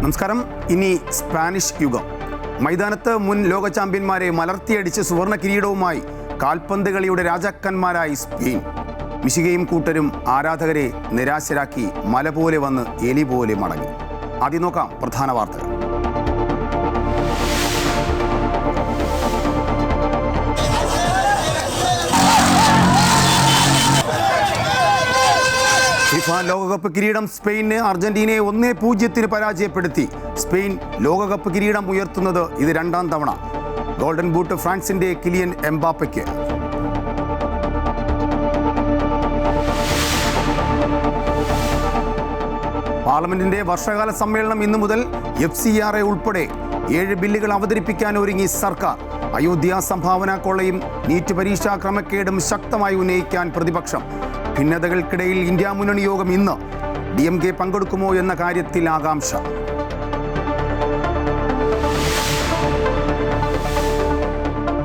നമസ്കാരം. ഇനി സ്പാനിഷ് യുഗം. മൈതാനത്ത് മുൻ ലോക ചാമ്പ്യന്മാരെ മലർത്തിയടിച്ച് സുവർണ കിരീടവുമായി കാൽപന്ത് കളിയുടെ രാജാക്കന്മാരായി സ്പെയിൻ. മിശികയും കൂട്ടരും ആരാധകരെ നിരാശരാക്കി മല പോലെ വന്ന് എലി പോലെ മടങ്ങി. ആദ്യം നോക്കാം പ്രധാന വാർത്തകൾ. ഫിഫ ലോകകപ്പ് കിരീടം സ്പെയിന് അർജന്റീനയെ 1-0 പരാജയപ്പെടുത്തി. സ്പെയിൻ ലോകകപ്പ് കിരീടം ഉയർത്തുന്നത് ഇത് രണ്ടാം തവണ. ഗോൾഡൻ ബൂട്ട് ഫ്രാൻസിന്റെ കിലിയൻ എംബാപ്പയ്ക്ക്. പാർലമെന്റിന്റെ വർഷകാല സമ്മേളനം ഇന്നു മുതൽ. FCRA ഉൾപ്പെടെ 7 ബില്ലുകൾ അവതരിപ്പിക്കാൻ ഒരുങ്ങി സർക്കാർ. അയോധ്യ സംഭാവന കൊള്ളയും നീറ്റ് പരീക്ഷാ ക്രമക്കേടും ശക്തമായി ഉന്നയിക്കാൻ പ്രതിപക്ഷം. ഭിന്നതകൾക്കിടയിൽ ഇന്ത്യ മുന്നണി യോഗം ഇന്ന്. DMK പങ്കെടുക്കുമോ എന്ന കാര്യത്തിൽ ആകാംക്ഷ.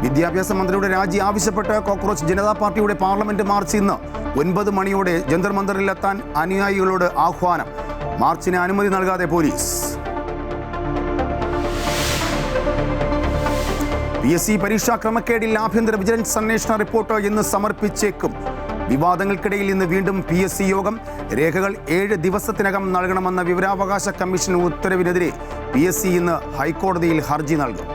വിദ്യാഭ്യാസ മന്ത്രിയുടെ രാജി ആവശ്യപ്പെട്ട് കോക്രോച്ച് ജനതാ പാർട്ടിയുടെ പാർലമെന്റ് മാർച്ച് ഇന്ന്. 9 മണിയോടെ ജന്തർ മന്ദറിലെത്താൻ അനുയായികളോട് ആഹ്വാനം. മാർച്ചിന് അനുമതി നൽകാതെ പോലീസ്. PSC പരീക്ഷാ ക്രമക്കേടിൽ ആഭ്യന്തര വിജിലൻസ് അന്വേഷണ റിപ്പോർട്ട് ഇന്ന് സമർപ്പിച്ചേക്കും. വിവാദങ്ങൾക്കിടയിൽ ഇന്ന് വീണ്ടും PSC യോഗം. രേഖകൾ 7 ദിവസത്തിനകം നൽകണമെന്ന വിവരാവകാശ കമ്മീഷൻ ഉത്തരവിനെതിരെ PSC ഇന്ന് ഹൈക്കോടതിയിൽ ഹർജി നൽകും.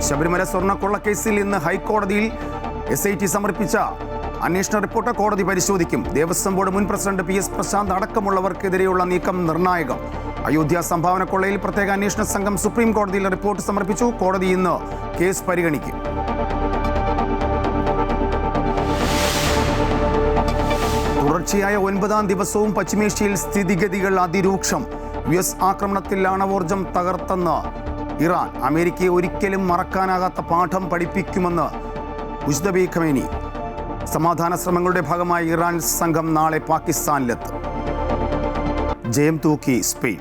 ശബരിമല സ്വർണ്ണക്കൊള്ളക്കേസിൽ ഇന്ന് ഹൈക്കോടതിയിൽ SIT സമർപ്പിച്ച അന്വേഷണ റിപ്പോർട്ട് കോടതി പരിശോധിക്കും. ദേവസ്വം ബോർഡ് മുൻ പ്രസിഡന്റ് PS പ്രശാന്ത് അടക്കമുള്ളവർക്കെതിരെയുള്ള നീക്കം നിർണായകം. അയോധ്യ സംഭാവന കൊള്ളയിൽ പ്രത്യേക അന്വേഷണ സംഘം സുപ്രീം കോടതിയിൽ റിപ്പോർട്ട് സമർപ്പിച്ചു. കോടതി ഇന്ന് കേസ് പരിഗണിക്കും. തുടർച്ചയായ 9ാം ദിവസവും പശ്ചിമേഷ്യയിൽ സ്ഥിതിഗതികൾ അതിരൂക്ഷം. US ആക്രമണത്തിൽ ആണവോർജം തകർത്തെന്ന് ഇറാൻ. അമേരിക്കയെ ഒരിക്കലും മറക്കാനാകാത്ത പാഠം പഠിപ്പിക്കുമെന്ന് മുജ്തബി ഖമേനി. സമാധാന ശ്രമങ്ങളുടെ ഭാഗമായി ഇറാൻ സംഘം നാളെ പാകിസ്ഥാനിലെത്തും. ജയം തൂക്കി സ്പെയിൻ.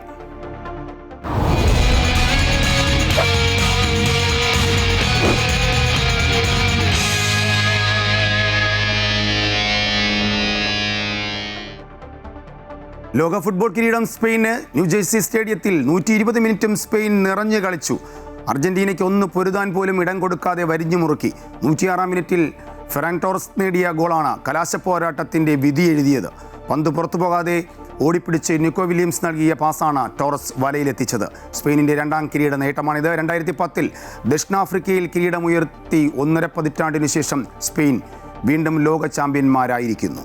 ലോക ഫുട്ബോൾ കിരീടം സ്പെയിന്. ന്യൂജേഴ്സി സ്റ്റേഡിയത്തിൽ 120 മിനിറ്റും സ്പെയിൻ നിറഞ്ഞു കളിച്ചു. അർജന്റീനയ്ക്ക് ഒന്ന് പൊരുതാൻ പോലും ഇടം കൊടുക്കാതെ വരിഞ്ഞു മുറുക്കി. 106-ാം മിനിറ്റിൽ ഫെറാൻ ടോറസ് നേടിയ ഗോളാണ് കലാശപ്പോരാട്ടത്തിൻ്റെ വിധി എഴുതിയത്. പന്ത് പുറത്തു പോകാതെ ഓടിപ്പിടിച്ച് നിക്കോ വില്യംസ് നൽകിയ പാസാണ് ടോറസ് വലയിലെത്തിച്ചത്. സ്പെയിനിൻ്റെ 2ാം കിരീട നേട്ടമാണിത്. 2010-ൽ ദക്ഷിണാഫ്രിക്കയിൽ കിരീടമുയർത്തി 1.5 പതിറ്റാണ്ടിനു ശേഷം സ്പെയിൻ വീണ്ടും ലോക ചാമ്പ്യന്മാരായിരിക്കുന്നു.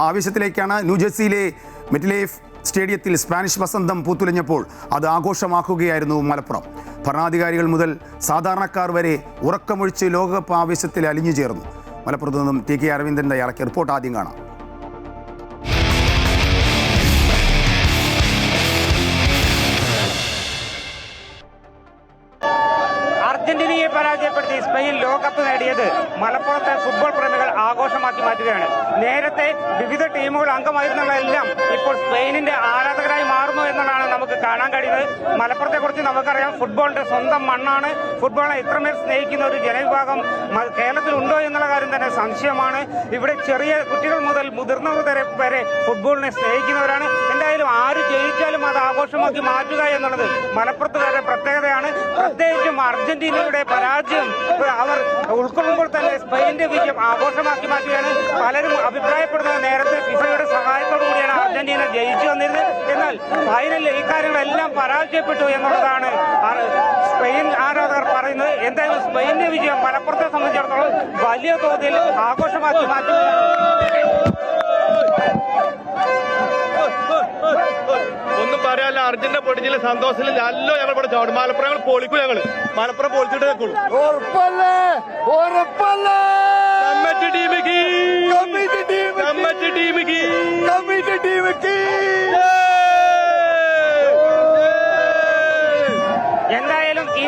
ആവേശത്തിലേക്കാണ്. ന്യൂജേഴ്സിയിലെ മെറ്റ്ലൈഫ് സ്റ്റേഡിയത്തിൽ സ്പാനിഷ് വസന്തം പൂത്തുലഞ്ഞപ്പോൾ അത് ആഘോഷമാക്കുകയായിരുന്നു മലപ്പുറം. ഭരണാധികാരികൾ മുതൽ സാധാരണക്കാർ വരെ ഉറക്കമൊഴിച്ച് ലോകകപ്പ് ആവേശത്തിൽ അലിഞ്ഞു ചേർന്നു. മലപ്പുറത്ത് നിന്നും TK അരവിന്ദൻ തയ്യാറാക്കിയ റിപ്പോർട്ട് ആദ്യം കാണാം. അർജന്റീനയെ പരാജയപ്പെടുത്തി സ്പെയിൻ ലോകകപ്പ് നേടിയത് മലപ്പുറത്തെ ഫുട്ബോൾ പ്രേമികൾ ആഘോഷമാക്കി മാറ്റുകയാണ്. നേരത്തെ വിവിധ ടീമുകൾ അംഗമായിരുന്നവരെല്ലാം ഇപ്പോൾ സ്പെയിനിന്റെ ആരാധകരായി മാറുന്നു എന്നുള്ളതാണ് നമുക്ക് കാണാൻ കഴിയുന്നത്. മലപ്പുറത്തെ കുറിച്ച് നമുക്കറിയാം, ഫുട്ബോളിന്റെ സ്വന്തം മണ്ണാണ്. ഫുട്ബോളിനെ ഇത്രമേൽ സ്നേഹിക്കുന്ന ഒരു ജനവിഭാഗം കേരളത്തിൽ ഉണ്ടോ എന്നുള്ള കാര്യം തന്നെ സംശയമാണ്. ഇവിടെ ചെറിയ കുട്ടികൾ മുതൽ മുതിർന്നവർ വരെ ഫുട്ബോളിനെ സ്നേഹിക്കുന്നവരാണ്. എന്തായാലും ആര് ജയിച്ചാലും അത് ആഘോഷമാക്കി മാറ്റുക എന്നുള്ളത് മലപ്പുറത്തുകാരുടെ പ്രത്യേകതയാണ്. പ്രത്യേകിച്ചും അർജന്റീനയുടെ പരാജയം അവർ ഉൾക്കൊള്ളുമ്പോൾ തന്നെ സ്പെയിനിന്റെ വിജയം ആഘോഷമാക്കി മാറ്റുകയാണ്. പലരും അഭിപ്രായപ്പെടുന്നത് നേരത്തെ ഫിഫയുടെ സഹായത്തോടു കൂടിയാണ് അർജന്റീന ജയിച്ചു വന്നിരുന്നത്. എന്നാൽ ഫൈനലിൽ ഈ കാര്യങ്ങളെല്ലാം പരാജയപ്പെട്ടു എന്നുള്ളതാണ് സ്പെയിൻ ആരാധകർ പറയുന്നത്. എന്തായാലും സ്പെയിനിന്റെ വിജയം മലപ്പുറത്തെ സംബന്ധിച്ചിടത്തോളം വലിയ തോതിൽ ആഘോഷമാക്കി മാറ്റുകയാണ്. ഒന്നും പറയാല്ല. അർജന്റീന പൊടിഞ്ഞില്ല, സന്തോഷത്തിൽ നല്ല ഞങ്ങൾ ഇവിടെ ചാടും. മലപ്പുറം ഞങ്ങൾ പൊളിക്കും. ഞങ്ങൾ മലപ്പുറം പൊളിച്ചിട്ട് വെക്കുള്ളൂ. എന്തായാലും ഈ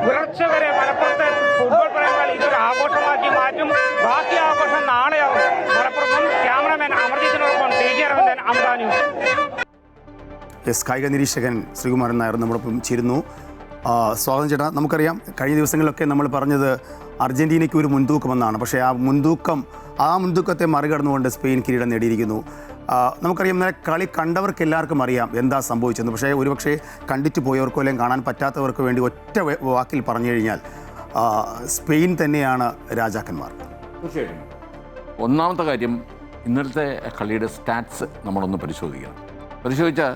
പുലർച്ചെ വരെ മലപ്പുറത്തെ ഫുട്ബോൾ പ്രേമികൾ ഇതൊരു ആഘോഷമാക്കി മാറ്റും. ബാക്കി ആഘോഷം നാളെയാവും. മലപ്പുറത്തും ക്യാമറമാൻ അമർജിത്തിനോടൊപ്പം TK അരവിന്ദൻ, അമൃത ന്യൂസ്. കായിക നിരീക്ഷകൻ ശ്രീകുമാരൻ നായർ നമ്മളൊപ്പം ചേരുന്നു. സ്വാഗതം ചേട്ടാ. നമുക്കറിയാം കഴിഞ്ഞ ദിവസങ്ങളിലൊക്കെ നമ്മൾ പറഞ്ഞത് അർജൻറ്റീനയ്ക്ക് ഒരു മുൻതൂക്കമെന്നാണ്. പക്ഷേ ആ മുൻതൂക്കത്തെ മറികടന്നുകൊണ്ട് സ്പെയിൻ കിരീടം നേടിയിരിക്കുന്നു. നമുക്കറിയാം ഇന്നലെ കളി കണ്ടവർക്ക് എല്ലാവർക്കും അറിയാം എന്താ സംഭവിച്ചെന്ന്. പക്ഷേ ഒരുപക്ഷെ കണ്ടിട്ട് പോയവർക്കോ അല്ലെങ്കിൽ കാണാൻ പറ്റാത്തവർക്ക് വേണ്ടി ഒറ്റ വാക്കിൽ പറഞ്ഞു കഴിഞ്ഞാൽ സ്പെയിൻ തന്നെയാണ് രാജാക്കന്മാർ. തീർച്ചയായും. ഒന്നാമത്തെ കാര്യം, ഇന്നലത്തെ കളിയുടെ സ്റ്റാറ്റ്സ് നമ്മളൊന്ന് പരിശോധിച്ചാൽ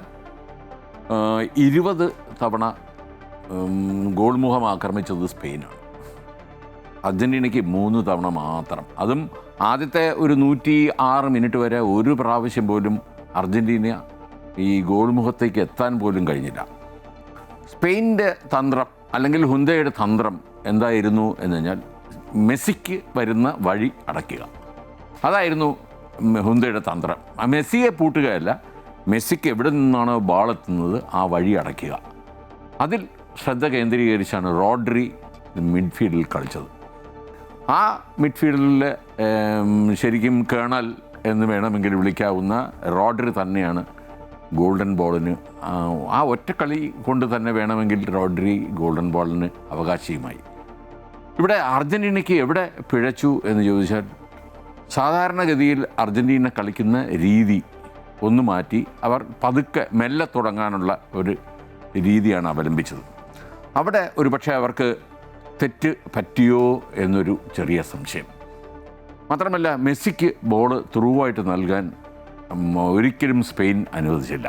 20 തവണ ഗോൾമുഖം ആക്രമിച്ചത് സ്പെയിനാണ്. അർജൻറ്റീനയ്ക്ക് 3 തവണ മാത്രം. അതും ആദ്യത്തെ ഒരു 106 മിനിറ്റ് വരെ ഒരു പ്രാവശ്യം പോലും അർജൻറ്റീന ഈ ഗോൾമുഖത്തേക്ക് എത്താൻ പോലും കഴിഞ്ഞില്ല. സ്പെയിനിൻ്റെ തന്ത്രം അല്ലെങ്കിൽ ഹുന്തയുടെ തന്ത്രം എന്തായിരുന്നു എന്ന് കഴിഞ്ഞാൽ മെസ്സിക്ക് വരുന്ന വഴി അടയ്ക്കുക. അതായിരുന്നു ഹുന്തയുടെ തന്ത്രം. മെസ്സിയെ പൂട്ടുകയല്ല, മെസ്സിക്ക് എവിടെ നിന്നാണോ ബോൾ എത്തുന്നത് ആ വഴി അടയ്ക്കുക. അതിൽ ശ്രദ്ധ കേന്ദ്രീകരിച്ചാണ് റോഡ്രി മിഡ്ഫീൽഡിൽ കളിച്ചത്. ആ മിഡ്ഫീൽഡിൽ ശരിക്കും കേണൽ എന്ന് വേണമെങ്കിൽ വിളിക്കാവുന്ന റോഡ്രി തന്നെയാണ് ഗോൾഡൻ ബോളിന്, ആ ഒറ്റക്കളി കൊണ്ട് തന്നെ വേണമെങ്കിൽ റോഡ്രി ഗോൾഡൻ ബോളിന് അവകാശിയുമായി. ഇവിടെ അർജൻറ്റീനയ്ക്ക് എവിടെ പിഴച്ചു എന്ന് ചോദിച്ചാൽ, സാധാരണഗതിയിൽ അർജൻറ്റീന കളിക്കുന്ന രീതി ഒന്ന് മാറ്റി അവർ പതുക്കെ മെല്ലെ തുടങ്ങാനുള്ള ഒരു രീതിയാണ് അവലംബിച്ചത്. അവിടെ ഒരുപക്ഷെ അവർക്ക് തെറ്റ് പറ്റിയോ എന്നൊരു ചെറിയ സംശയം. മാത്രമല്ല, മെസ്സിക്ക് ബോൾ ത്രൂവായിട്ട് നൽകാൻ ഒരിക്കലും സ്പെയിൻ അനുവദിച്ചില്ല.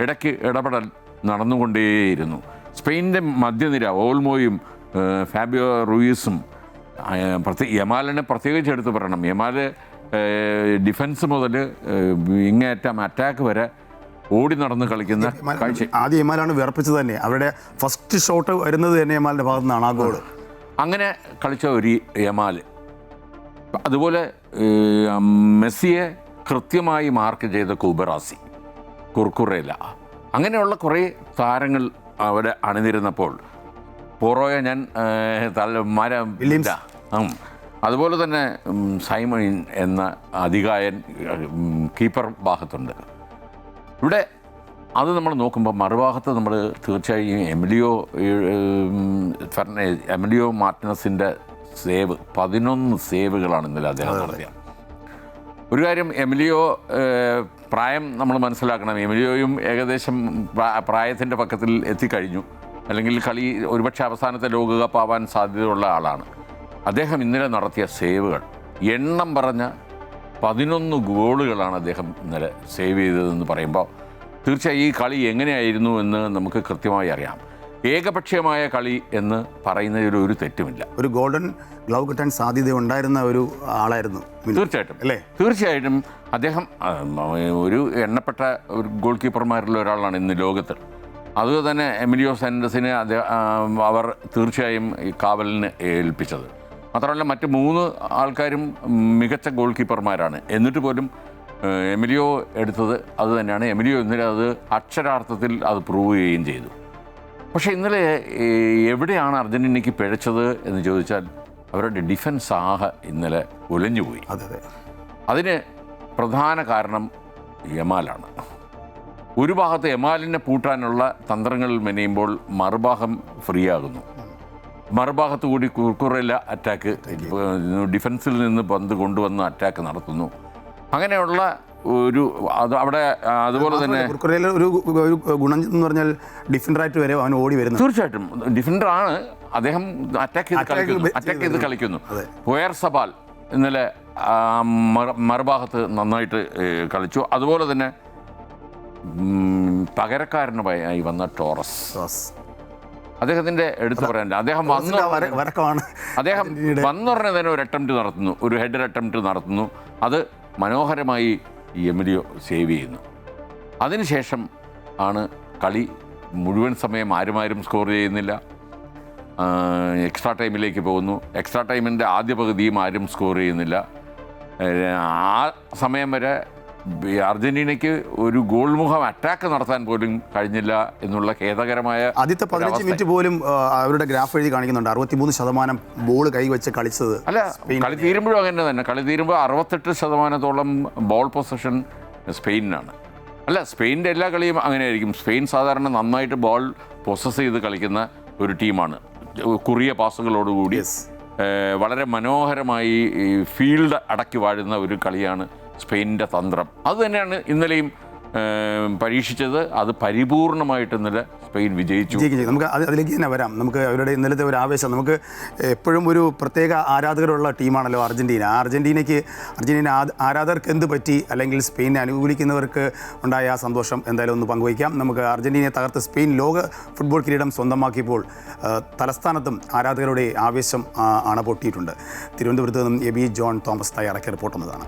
ഇടയ്ക്ക് ഇടപെടൽ നടന്നുകൊണ്ടേയിരുന്നു. സ്പെയിനിൻ്റെ മധ്യനിര ഓൾമോയും ഫാബിയോ റൂയിസും യമാലിനെ പ്രത്യേകിച്ച് എടുത്ത് പറയണം. യമാൽ ഡിഫൻസ് മുതൽ ഇങ്ങേറ്റം അറ്റാക്ക് വരെ ഓടി നടന്ന് കളിക്കുന്ന കാഴ്ച. ആദ്യം യമാലാണ് വിറപ്പിച്ചത് തന്നെ. അവരുടെ ഫസ്റ്റ് ഷോട്ട് വരുന്നത് തന്നെ യമാലിൻ്റെ ഭാഗത്തു നിന്നാണ് ആ ഗോൾ. അങ്ങനെ കളിച്ച ഒരു യമാൽ. അതുപോലെ മെസ്സിയെ കൃത്യമായി മാർക്ക് ചെയ്ത കുർക്കുറേല, അങ്ങനെയുള്ള കുറേ താരങ്ങൾ അവിടെ അണിനിരുന്നപ്പോൾ പോറോയെ ഞാൻ അതുപോലെ തന്നെ സൈമൺ എന്ന അധികായൻ കീപ്പർ ഭാഗത്തുണ്ട്. ഇവിടെ അത് നമ്മൾ നോക്കുമ്പോൾ മറുഭാഗത്ത് നമ്മൾ തീർച്ചയായും എമിലിയോ മാർട്ടിനസിൻ്റെ സേവ് 11 സേവുകളാണ് ഇന്നലെ അദ്ദേഹം നടത്തിയത്. ഒരു കാര്യം, എമിലിയോ പ്രായം നമ്മൾ മനസ്സിലാക്കണം. എമിലിയോയും ഏകദേശം പ്രായത്തിൻ്റെ പക്കത്തിൽ എത്തിക്കഴിഞ്ഞു. അല്ലെങ്കിൽ കളി ഒരുപക്ഷെ അവസാനത്തെ ലോകകപ്പ് ആവാൻ സാധ്യതയുള്ള ആളാണ്. അദ്ദേഹം ഇന്നലെ നടത്തിയ സേവുകൾ എണ്ണം പറഞ്ഞ 11 ഗോളുകളാണ് അദ്ദേഹം ഇന്നലെ സേവ് ചെയ്തതെന്ന് പറയുമ്പോൾ തീർച്ചയായും ഈ കളി എങ്ങനെയായിരുന്നു എന്ന് നമുക്ക് കൃത്യമായി അറിയാം. ഏകപക്ഷീയമായ കളി എന്ന് പറയുന്നതിൽ ഒരു തെറ്റുമില്ല. ഒരു ഗോൾഡൻ ഗ്ലൗ കിട്ടാൻ സാധ്യത ഉണ്ടായിരുന്ന ഒരു ആളായിരുന്നു തീർച്ചയായിട്ടും അല്ലേ? തീർച്ചയായിട്ടും അദ്ദേഹം ഒരു എണ്ണപ്പെട്ട ഒരു ഗോൾ കീപ്പർമാരിൽ ഒരാളാണ് ഇന്ന് ലോകത്ത്. അതുതന്നെ എമിലിയോ സാൻഡസിനെ അവർ തീർച്ചയായും ഈ കാവലിന് ഏൽപ്പിച്ചത്. മാത്രമല്ല മറ്റ് 3 ആൾക്കാരും മികച്ച ഗോൾ കീപ്പർമാരാണ്. എന്നിട്ട് പോലും എമിലിയോ എടുത്തത് അത് തന്നെയാണ്. എമിലിയോ ഇന്നലെ അത് അക്ഷരാർത്ഥത്തിൽ അത് പ്രൂവ് ചെയ്യുകയും ചെയ്തു. പക്ഷേ ഇന്നലെ എവിടെയാണ് അർജൻറ്റീനയ്ക്ക് പിഴച്ചത് എന്ന് ചോദിച്ചാൽ അവരുടെ ഡിഫൻസ് ഇന്നലെ ഉലഞ്ഞുപോയി. അതിന് പ്രധാന കാരണം യമാലാണ്. ഒരു ഭാഗത്ത് യമാലിനെ പൂട്ടാനുള്ള തന്ത്രങ്ങൾ മെനയുമ്പോൾ മറുഭാഗം ഫ്രീ ആകുന്നു. മറുഭാഗത്ത് കൂടി കുർക്കുറേല അറ്റാക്ക്, ഡിഫൻസിൽ നിന്ന് പന്ത് കൊണ്ടുവന്ന് അറ്റാക്ക് നടത്തുന്നു. അങ്ങനെയുള്ള ഒരു അവിടെ അതുപോലെ തന്നെ ഒരു ഗുണം എന്ന് പറഞ്ഞാൽ ഡിഫൻഡറായിട്ട് വരെ അവൻ ഓടി വരുന്നു. തീർച്ചയായിട്ടും ഡിഫൻഡറാണ് അദ്ദേഹം. അറ്റാക്ക് ചെയ്ത് കളിക്കുന്നു. പുയർ സബാൽ ഇന്നലെ മറുഭാഗത്ത് നന്നായിട്ട് കളിച്ചു. അതുപോലെ തന്നെ പകരക്കാരനായി വന്ന ടോറസ്, അദ്ദേഹത്തിൻ്റെ എടുത്തു പറയാനില്ല. അദ്ദേഹം വന്നുടനെ തന്നെ ഒരു അറ്റംപ്റ്റ് നടത്തുന്നു, ഒരു ഹെഡർ അറ്റംപ്റ്റ് നടത്തുന്നു. അത് മനോഹരമായി എമിലിയോ സേവ് ചെയ്യുന്നു. അതിനുശേഷം ആണ് കളി മുഴുവൻ സമയം ആരും സ്കോർ ചെയ്യുന്നില്ല. എക്സ്ട്രാ ടൈമിലേക്ക് പോകുന്നു. എക്സ്ട്രാ ടൈമിൻ്റെ ആദ്യ പകുതിയും ആരും സ്കോർ ചെയ്യുന്നില്ല. ആ സമയം വരെ അർജൻറ്റീനയ്ക്ക് ഒരു ഗോൾമുഖം അറ്റാക്ക് നടത്താൻ പോലും കഴിഞ്ഞില്ല എന്നുള്ള ഖേദകരമായ. ആദ്യത്തെ 15 മിനിറ്റ് പോലും അവരുടെ ഗ്രാഫ് എഴുതി കാണിക്കുന്നുണ്ട്. 63% ബോൾ കൈവച്ച് കളിച്ചത്. അല്ല, കളി തീരുമ്പോഴും അങ്ങനെ തന്നെ. കളി തീരുമ്പോൾ 68% ബോൾ പൊസഷൻ സ്പെയിനിനാണ്. അല്ല, സ്പെയിനിൻ്റെ എല്ലാ കളിയും അങ്ങനെയായിരിക്കും. സ്പെയിൻ സാധാരണ നന്നായിട്ട് ബോൾ പൊസസ് ചെയ്ത് കളിക്കുന്ന ഒരു ടീമാണ്. കുറിയ പാസുകളോടുകൂടി വളരെ മനോഹരമായി ഫീൽഡ് അടക്കി വാഴുന്ന ഒരു കളിയാണ് സ്പെയിനിൻ്റെ തന്ത്രം. അതുതന്നെയാണ് ഇന്നലെയും പരീക്ഷിച്ചത്. അത് പരിപൂർണമായിട്ട് ഇന്നലെ സ്പെയിൻ വിജയിച്ചു. നമുക്ക് അതിലേക്ക് തന്നെ വരാം. നമുക്ക് അവരുടെ ഇന്നലത്തെ ഒരു ആവേശം, നമുക്ക് എപ്പോഴും ഒരു പ്രത്യേക ആരാധകരുള്ള ടീമാണല്ലോ അർജന്റീന ആരാധകർക്ക് എന്ത് പറ്റി, അല്ലെങ്കിൽ സ്പെയിനെ അനുകൂലിക്കുന്നവർക്ക് ഉണ്ടായ ആ സന്തോഷം എന്തായാലും ഒന്ന് പങ്കുവയ്ക്കാം. നമുക്ക് അർജന്റീനയെ തകർത്ത് സ്പെയിൻ ലോക ഫുട്ബോൾ കിരീടം സ്വന്തമാക്കിയപ്പോൾ തലസ്ഥാനത്തും ആരാധകരുടെ ആവേശം അണപൊട്ടിയിട്ടുണ്ട്. തിരുവനന്തപുരത്ത് നിന്നും എബി ജോൺ തോമസ് തയ്യാറാക്കിയ റിപ്പോർട്ട് എന്നതാണ്.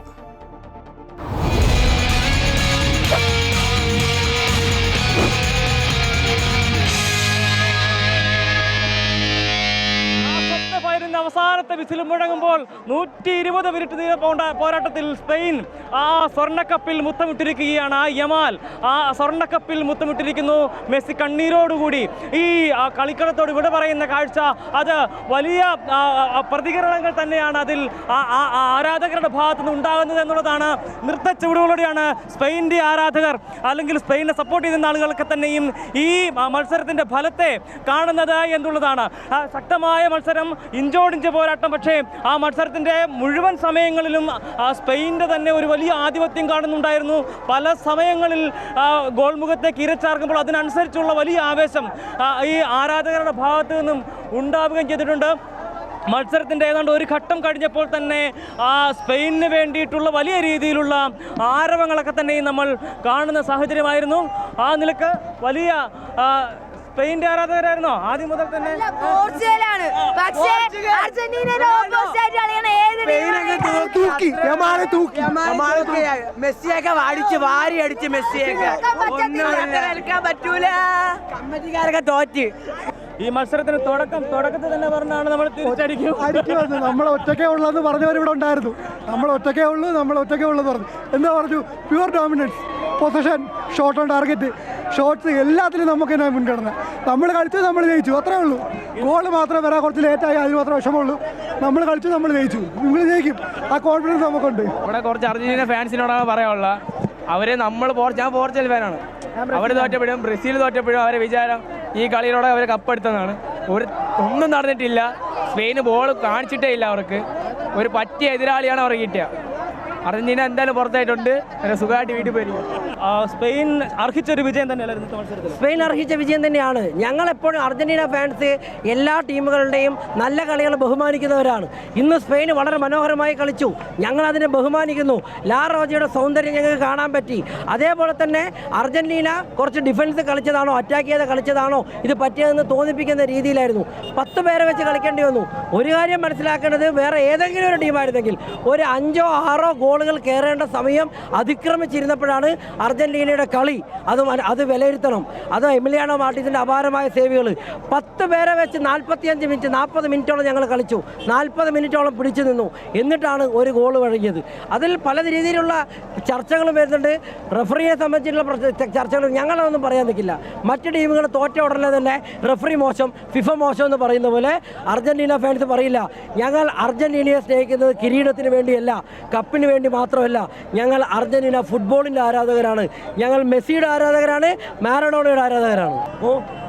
അവസാനത്തെ വിസിൽ മുഴങ്ങുമ്പോൾ 120 മിനിറ്റ് നീണ്ട പോരാട്ടത്തിൽ സ്പെയിൻ ആ സ്വർണ്ണക്കപ്പിൽ മുത്തമിട്ടിരിക്കുകയാണ്. ആ യമാൽ ആ സ്വർണ്ണക്കപ്പിൽ മുത്തമിട്ടിരിക്കുന്നു. മെസ്സി കണ്ണീരോടുകൂടി ഈ കളിക്കളത്തോട് ഇവിടെ പറയുന്ന കാഴ്ച, അത് വലിയ പ്രതികരണങ്ങൾ തന്നെയാണ് അതിൽ ആരാധകരുടെ ഭാഗത്തു നിന്ന് ഉണ്ടാകുന്നത് എന്നുള്ളതാണ്. നൃത്തച്ചുവടുകളോടെയാണ് സ്പെയിൻ്റെ ആരാധകർ അല്ലെങ്കിൽ സ്പെയിനെ സപ്പോർട്ട് ചെയ്യുന്ന ആളുകളൊക്കെ തന്നെയും ഈ മത്സരത്തിൻ്റെ ഫലത്തെ കാണുന്നത് എന്നുള്ളതാണ്. ശക്തമായ മത്സരം, ഇഞ്ചോടിഞ്ച് പോരാട്ടം. പക്ഷേ ആ മത്സരത്തിൻ്റെ മുഴുവൻ സമയങ്ങളിലും സ്പെയിനിൻ്റെ തന്നെ ഒരു വലിയ ആധിപത്യം കാണുന്നുണ്ടായിരുന്നു. പല സമയങ്ങളിൽ ഗോൾ മുഖത്തേക്ക് ഇരച്ചാർക്കുമ്പോൾ അതിനനുസരിച്ചുള്ള വലിയ ആവേശം ഈ ആരാധകരുടെ ഭാഗത്തു നിന്നും ഉണ്ടാവുകയും ചെയ്തിട്ടുണ്ട്. മത്സരത്തിൻ്റെ ഏതാണ്ട് ഒരു ഘട്ടം കഴിഞ്ഞപ്പോൾ തന്നെ സ്പെയിനിന് വേണ്ടിയിട്ടുള്ള വലിയ രീതിയിലുള്ള ആരവങ്ങളൊക്കെ തന്നെയും നമ്മൾ കാണുന്ന സാഹചര്യമായിരുന്നു. ആ നിലക്ക് വലിയ സ്പെയിൻ്റെ ആരാധകരായിരുന്നോ ആദ്യം മുതൽ തന്നെ? മെസ്സിയൊക്കെ അടിച്ച് വാരി അടിച്ച് മെസ്സിയൊക്കെ പറ്റൂല, കമ്മറ്റിക്കാരൊക്കെ തോറ്റ്. ഈ മത്സരത്തിന് തുടക്കത്തിൽ തന്നെ പറഞ്ഞാണ് നമ്മൾ തിരിച്ചടിക്കും. നമ്മൾ ഒറ്റക്കേ ഉള്ളതെന്ന് പറഞ്ഞവരിവിടെ ഉണ്ടായിരുന്നു. നമ്മൾ ഒറ്റക്കേ ഉള്ളൂ പറഞ്ഞു. എന്താ പറഞ്ഞു? Pure dominance, position, shot on target, shots, എല്ലാത്തിലും നമുക്ക് തന്നെ മുൻഗണന. നമ്മൾ കളിച്ചു, നമ്മൾ ജയിച്ചു, അത്രേ ഉള്ളൂ. ഗോള് മാത്രം വരാൻ കുറച്ച് ലേറ്റായി, അതിന് മാത്രം വിഷമമുള്ളൂ. നമ്മൾ കളിച്ചു, നമ്മൾ ജയിച്ചു, നിങ്ങൾ ജയിക്കും, ആ കോൺഫിഡൻസ് നമുക്കുണ്ട്. ഇവിടെ കുറച്ച് അർജന്റീന ഫാൻസിനോടാണ് പറയാനുള്ളത്. അവരെ ഞാൻ പോർച്ചുഗൽ ഫാനാണ്. അവർ തോറ്റപ്പോഴും ബ്രസീൽ തോറ്റപ്പോഴും അവരെ വിചാരം ഈ കളിയിലൂടെ അവർ കപ്പെടുത്തതാണ്. ഒന്നും നടന്നിട്ടില്ല. സ്പെയിന് ബോൾ കാണിച്ചിട്ടേ ഇല്ല. അവർക്ക് ഒരു പറ്റിയ എതിരാളിയാണ് അവർ കിട്ടിയത്. അർജന്റീന എന്തായാലും പുറത്തായിട്ടുണ്ട്. സുഖമായിട്ട് വീട്ടിൽ പോയി. സ്പെയിൻ അർഹിച്ചൊരു വിജയം തന്നെയല്ല. സ്പെയിൻ അർഹിച്ച വിജയം തന്നെയാണ്. ഞങ്ങളെപ്പോഴും അർജന്റീന ഫാൻസ് എല്ലാ ടീമുകളുടെയും നല്ല കളികൾ ബഹുമാനിക്കുന്നവരാണ്. ഇന്ന് സ്പെയിൻ വളരെ മനോഹരമായി കളിച്ചു, ഞങ്ങളതിനെ ബഹുമാനിക്കുന്നു. ലാ റോജയുടെ സൗന്ദര്യം ഞങ്ങൾക്ക് കാണാൻ പറ്റി. അതേപോലെ തന്നെ അർജന്റീന കുറച്ച് ഡിഫൻസ് കളിച്ചതാണോ അറ്റാക്ക് ചെയ്ത് കളിച്ചതാണോ ഇത് പറ്റിയതെന്ന് തോന്നിപ്പിക്കുന്ന രീതിയിലായിരുന്നു. 10 പേരെ വെച്ച് കളിക്കേണ്ടി വന്നു. ഒരു കാര്യം മനസ്സിലാക്കേണ്ടത്, വേറെ ഏതെങ്കിലും ഒരു ടീമായിരുന്നെങ്കിൽ ഒരു 5 or 6 ഗോളുകൾ കയറേണ്ട സമയം അതിക്രമിച്ചിരുന്നപ്പോഴാണ് അർജന്റീനയുടെ കളി. അത് വിലയിരുത്തണം. അത് എമിലിയാനോ മാർട്ടിസിൻ്റെ അപാരമായ സേവുകൾ. 10 പേരെ വെച്ച് 45 മിനിറ്റ് 40 മിനിറ്റോളം ഞങ്ങൾ കളിച്ചു. 40 മിനിറ്റോളം പിടിച്ചു നിന്നു. എന്നിട്ടാണ് ഒരു ഗോൾ വഴങ്ങിയത്. അതിൽ പല രീതിയിലുള്ള ചർച്ചകളും വരുന്നുണ്ട്. റഫറിയെ സംബന്ധിച്ചുള്ള ചർച്ചകൾ ഞങ്ങളതൊന്നും പറയാൻ നിൽക്കില്ല. മറ്റ് ടീമുകൾ തോറ്റ ഉടനെ തന്നെ റഫറി മോശം, ഫിഫ മോശം എന്ന് പറയുന്ന പോലെ അർജന്റീന ഫാൻസ് പറയില്ല. ഞങ്ങൾ അർജന്റീനയെ സ്നേഹിക്കുന്നത് കിരീടത്തിന് വേണ്ടിയല്ല, കപ്പിന് വേണ്ടി മാത്രമല്ല. ഞങ്ങൾ അർജന്റീന ഫുട്ബോളിൻ്റെ ആരാധകരാണ്. ഞങ്ങൾ മെസ്സിയുടെ ആരാധകരാണ്, മാരഡോണയുടെ ആരാധകരാണ്.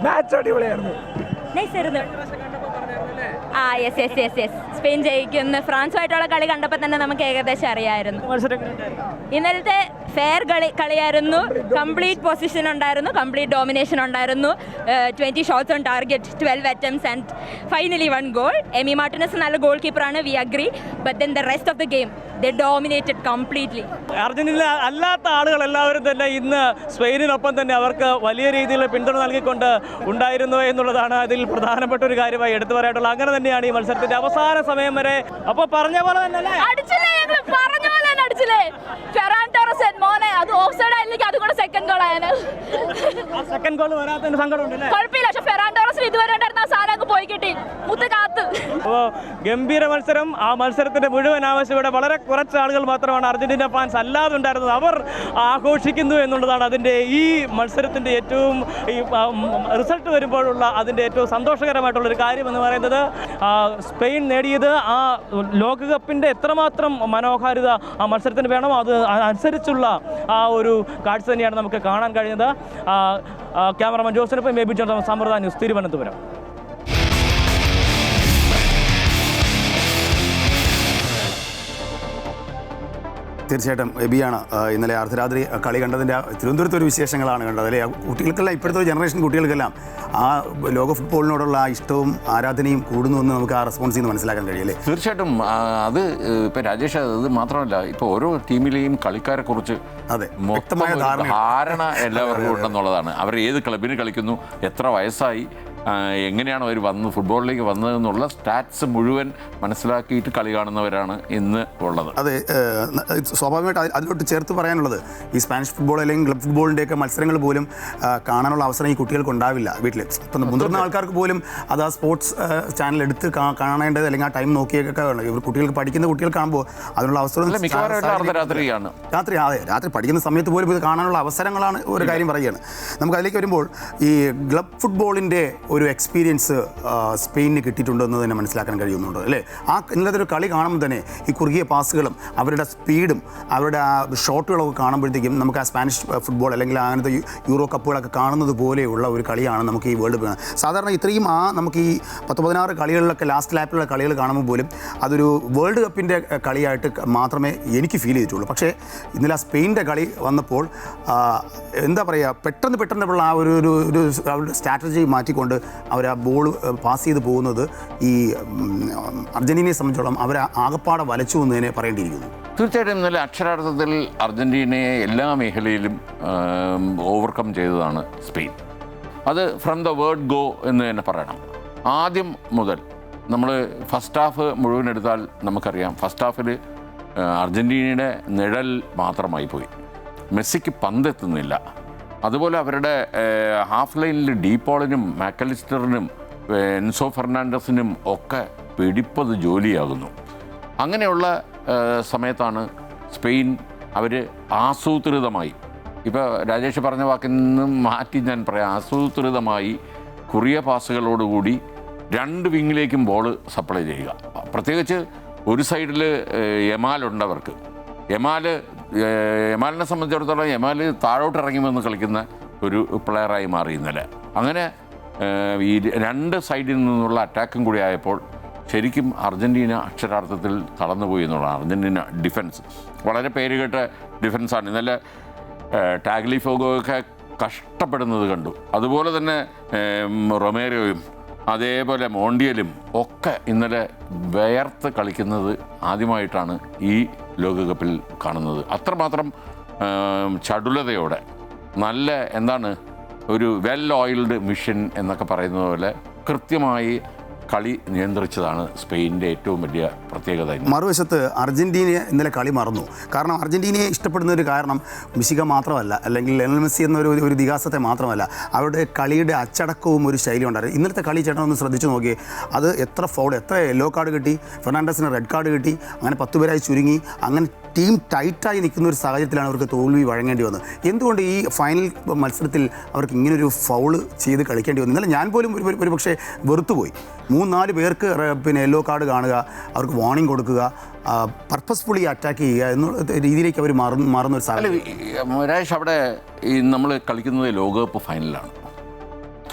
മാച്ച് അടിപൊളിയായിരുന്നു. സ്പെയിൻ ജയിക്കുന്ന ഫ്രാൻസുമായിട്ടുള്ള കളി കണ്ടപ്പോൾ തന്നെ നമുക്ക് ഏകദേശം അറിയാമായിരുന്നു. ഇന്നലത്തെ ഫെയർ കളിയായിരുന്നു. കംപ്ലീറ്റ് പൊസിഷൻ ഉണ്ടായിരുന്നു, കംപ്ലീറ്റ് ഡോമിനേഷൻ ഉണ്ടായിരുന്നു. 20 shots on target, 12 attempts and finally 1 goal. Emi Martinez നല്ല ഗോൾ കീപ്പറാണ്, we agree. But then the rest of the game they dominated completely. Argentina അല്ലാത്ത ആളുകൾ എല്ലാവരും തന്നെ ഇന്ന് സ്പെയിനിനൊപ്പം തന്നെ അവർക്ക് വലിയ രീതിയിലുള്ള പിന്തുണ നൽകിക്കൊണ്ട് ഉണ്ടായിരുന്നു എന്നുള്ളതാണ് അതിൽ പ്രധാനപ്പെട്ട ഒരു കാര്യമായി എടുത്തു പറയാനുള്ളത്. അങ്ങനെ തന്നെയാണ് ഈ മത്സരത്തിന്റെ അവസാന സമയം വരെ. അപ്പോൾ പറഞ്ഞ പോലെ തന്നെ സെക്കൻഡ് ഗോൾ വരാത്തതിന്റെ സങ്കടമുണ്ടല്ലേ? അപ്പോൾ ഗംഭീര മത്സരം. ആ മത്സരത്തിന്റെ മുഴുവൻ ആവശ്യം ഇവിടെ വളരെ കുറച്ച് ആളുകൾ മാത്രമാണ് അർജന്റീന ഫാൻസ് അല്ലാതെ ഉണ്ടായിരുന്നത്. അവർ ആഘോഷിക്കുന്നു എന്നുള്ളതാണ് അതിൻ്റെ ഈ മത്സരത്തിൻ്റെ ഏറ്റവും റിസൾട്ട് വരുമ്പോഴുള്ള അതിൻ്റെ ഏറ്റവും സന്തോഷകരമായിട്ടുള്ളൊരു കാര്യം എന്ന് പറയുന്നത്. സ്പെയിൻ നേടിയത് ആ ലോകകപ്പിൻ്റെ എത്രമാത്രം മനോഹാരിത ആ മത്സരത്തിന് വേണം, അത് അനുസരിച്ചുള്ള ആ ഒരു കാഴ്ച തന്നെയാണ് നമുക്ക് കാണാൻ കഴിഞ്ഞത്. ക്യാമറമാൻ ജോസിനൊപ്പം ബേബി ജോൺ, സമ്പ്രദായ ന്യൂസ്, തിരുവനന്തപുരം. തീർച്ചയായിട്ടും എബിയാണ് ഇന്നലെ അർദ്ധരാത്രി കളി കണ്ടതിൻ്റെ തിരുവനന്തപുരത്ത് ഒരു വിശേഷങ്ങളാണ് കണ്ടത് അല്ലേ. കുട്ടികൾക്കെല്ലാം ഇപ്പോഴത്തെ ഒരു ജനറേഷൻ കുട്ടികൾക്കെല്ലാം ആ ലോക ഫുട്ബോളിനോടുള്ള ആ ഇഷ്ടവും ആരാധനയും കൂടുന്നു എന്ന് നമുക്ക് ആ റെസ്പോൺസിൽ നിന്ന് മനസ്സിലാക്കാൻ കഴിയില്ലേ. തീർച്ചയായിട്ടും അത് ഇപ്പം രാജേഷ്, അത് മാത്രമല്ല ഇപ്പോൾ ഓരോ ടീമിലെയും കളിക്കാരെ കുറിച്ച് അതെ വ്യക്തമായ ധാരണ എല്ലാവർക്കും ഉണ്ടെന്നുള്ളതാണ്. അവർ ഏത് ക്ലബിന് കളിക്കുന്നു, എത്ര വയസ്സായി, എങ്ങനെയാണ് അവർ ഫുട്ബോളിലേക്ക് വന്നതെന്നുള്ള സ്റ്റാറ്റ്സ് മുഴുവൻ മനസ്സിലാക്കിയിട്ട് കളി കാണുന്നവരാണ് ഇന്ന് ഉള്ളത്. അതെ, സ്വാഭാവികമായിട്ട് അതിലോട്ട് ചേർത്ത് പറയാനുള്ളത് ഈ സ്പാനിഷ് ഫുട്ബോൾ അല്ലെങ്കിൽ ക്ലബ് ഫുട്ബോളിൻ്റെയൊക്കെ മത്സരങ്ങൾ പോലും കാണാനുള്ള അവസരം ഈ കുട്ടികൾക്ക് ഉണ്ടാവില്ല. വീട്ടിൽ ഇപ്പം മുതിർന്ന ആൾക്കാർക്ക് പോലും അത് ആ സ്പോർട്സ് ചാനൽ എടുത്ത് കാണേണ്ടത് അല്ലെങ്കിൽ ആ ടൈം നോക്കിയൊക്കെ വേണം. ഇവർ കുട്ടികൾക്ക് പഠിക്കുന്ന കുട്ടികൾ കാണുമ്പോൾ അതിനുള്ള അവസരം രാത്രിയാണ്. രാത്രി പഠിക്കുന്ന സമയത്ത് പോലും ഇത് കാണാനുള്ള അവസരങ്ങളാണ് ഒരു കാര്യം പറയുകയാണ്. നമുക്ക് അതിലേക്ക് വരുമ്പോൾ ഈ ക്ലബ് ഫുട്ബോളിൻ്റെ ഒരു എക്സ്പീരിയൻസ് സ്പെയിനിന് കിട്ടിയിട്ടുണ്ടെന്ന് തന്നെ മനസ്സിലാക്കാൻ കഴിയുന്നുണ്ട് അല്ലേ. ഇന്നത്തെ ഒരു കളി കാണുമ്പോൾ തന്നെ ഈ കുറുകിയ പാസുകളും അവരുടെ സ്പീഡും അവരുടെ ആ ഷോട്ടുകളൊക്കെ കാണുമ്പോഴത്തേക്കും നമുക്ക് ആ സ്പാനിഷ് ഫുട്ബോൾ അല്ലെങ്കിൽ അങ്ങനത്തെ യൂറോ കപ്പുകളൊക്കെ കാണുന്നത് പോലെയുള്ള ഒരു കളിയാണ് നമുക്ക് ഈ വേൾഡ് കപ്പ്. സാധാരണ ഇത്രയും നമുക്ക് ഈ 10-16 കളികളിലൊക്കെ ലാസ്റ്റ് ലാപ്പിലുള്ള കളികൾ കാണുമ്പോൾ പോലും അതൊരു വേൾഡ് കപ്പിൻ്റെ കളിയായിട്ട് മാത്രമേ എനിക്ക് ഫീൽ ചെയ്തിട്ടുള്ളൂ. പക്ഷേ ഇന്നലെ ആ സ്പെയിനിൻ്റെ കളി വന്നപ്പോൾ എന്താ പറയുക, പെട്ടെന്നുള്ള ആ ഒരു അവരുടെ സ്ട്രാറ്റജി മാറ്റിക്കൊണ്ട് അവർ ആ ബോൾ പാസ് ചെയ്ത് പോകുന്നത് ഈ അർജന്റീനയെ സംബന്ധിച്ചോളം അവരെ ആകപ്പാടെ വലച്ചു എന്ന് തന്നെ പറയേണ്ടിയിരിക്കുന്നു. തീർച്ചയായിട്ടും ഇന്നലെ അക്ഷരാർത്ഥത്തിൽ അർജന്റീനയെ എല്ലാ മേഖലയിലും ഓവർകം ചെയ്തതാണ് സ്പെയിൻ. അത് ഫ്രം ദ വേർഡ് ഗോ എന്ന് തന്നെ പറയണം. ആദ്യം മുതൽ നമ്മൾ ഫസ്റ്റ് ഹാഫ് മുഴുവൻ എടുത്താൽ നമുക്കറിയാം, ഫസ്റ്റ് ഹാഫിൽ അർജന്റീനയുടെ നിഴൽ മാത്രമായി പോയി. മെസ്സിക്ക് പന്തെത്തുന്നില്ല. അതുപോലെ അവരുടെ ഹാഫ് ലൈനിൽ ഡീപോളിനും മാക്കലിസ്റ്ററിനും എൻസോ ഫെർണാണ്ടസിനും ഒക്കെ പിടിപ്പത് ജോലിയാകുന്നു. അങ്ങനെയുള്ള സമയത്താണ് സ്പെയിൻ അവർ ആസൂത്രിതമായി, ഇപ്പോൾ രാജേഷ് പറഞ്ഞ വാക്കിൽ നിന്നും മാറ്റി ഞാൻ പറയാം, ആസൂത്രിതമായി കുറിയ പാസുകളോടുകൂടി രണ്ട് വിങ്ങിലേക്കും ബോൾ സപ്ലൈ ചെയ്യുക. പ്രത്യേകിച്ച് ഒരു സൈഡിൽ യമാലുണ്ടവർക്ക്. യമാലിനെ സംബന്ധിച്ചിടത്തോളം യമാൽ താഴോട്ട് ഇറങ്ങി വന്ന് കളിക്കുന്ന ഒരു പ്ലെയറായി മാറി ഇന്നലെ. അങ്ങനെ ഈ രണ്ട് സൈഡിൽ നിന്നുള്ള അറ്റാക്കും കൂടി ആയപ്പോൾ ശരിക്കും അർജൻറ്റീന അക്ഷരാർത്ഥത്തിൽ തളർന്നുപോയി എന്നുള്ളതാണ്. അർജൻറ്റീന ഡിഫൻസ് വളരെ പേരുകേട്ട ഡിഫൻസാണ്. ഇന്നലെ ടാഗ്ലിഫോഗോയൊക്കെ കഷ്ടപ്പെടുന്നത് കണ്ടു. അതുപോലെ തന്നെ റൊമേരോയും അതേപോലെ മോണ്ടിയലും ഒക്കെ ഇന്നലെ വേർത്ത് കളിക്കുന്നത് ആദ്യമായിട്ടാണ് ഈ ലോകകപ്പിൽ കാണുന്നത്. അത്രമാത്രം ചടുലതയോടെ നല്ല എന്താണ് ഒരു വെൽ ഓയിൽഡ് മിഷൻ എന്നൊക്കെ പറയുന്നത് പോലെ കൃത്യമായി കളി നിയന്ത്രിച്ചതാണ് സ്പെയിനിൻ്റെ ഏറ്റവും വലിയ പ്രത്യേകത. മറുവശത്ത് അർജന്റീന ഇന്നലെ കളി മറന്നു. കാരണം അർജന്റീനയെ ഇഷ്ടപ്പെടുന്ന ഒരു കാരണം മെസ്സി മാത്രമല്ല, അല്ലെങ്കിൽ ലയണൽ മെസ്സി എന്നൊരു ഇതിഹാസത്തെ മാത്രമല്ല, അവരുടെ കളിയുടെ അച്ചടക്കവും ഒരു ശൈലി ഉണ്ടായിരുന്നു. ഇന്നലത്തെ കളി ചേട്ടൻ ഒന്ന് ശ്രദ്ധിച്ചു നോക്കിയേ. അത് എത്ര ഫൗൾ, എത്ര യെല്ലോ കാർഡ് കിട്ടി, ഫെർണാണ്ടസിന് റെഡ് കാർഡ് കിട്ടി, അങ്ങനെ 10 പേരായി ചുരുങ്ങി. അങ്ങനെ ടീം ടൈറ്റായി നിൽക്കുന്ന ഒരു സാഹചര്യത്തിലാണ് അവർക്ക് തോൽവി വഴങ്ങേണ്ടി വന്നത്. എന്തുകൊണ്ട് ഈ ഫൈനൽ മത്സരത്തിൽ അവർക്ക് ഇങ്ങനൊരു ഫൗള് ചെയ്ത് കളിക്കേണ്ടി വന്നു? ഇന്നലെ ഞാൻ പോലും ഒരു പക്ഷേ വെറുത്തുപോയി. 3-4 പേർക്ക് യെല്ലോ കാർഡ് കാണുക, അവർക്ക് വാർണിംഗ് കൊടുക്കുക, പർപ്പസ്ഫുള്ളി അറ്റാക്ക് ചെയ്യുക എന്നുള്ള രീതിയിലേക്ക് അവർ മാറുന്ന ഒരു സാഹചര്യം. രാജേഷ്, അവിടെ ഈ നമ്മൾ കളിക്കുന്നത് ലോകകപ്പ് ഫൈനലാണ്.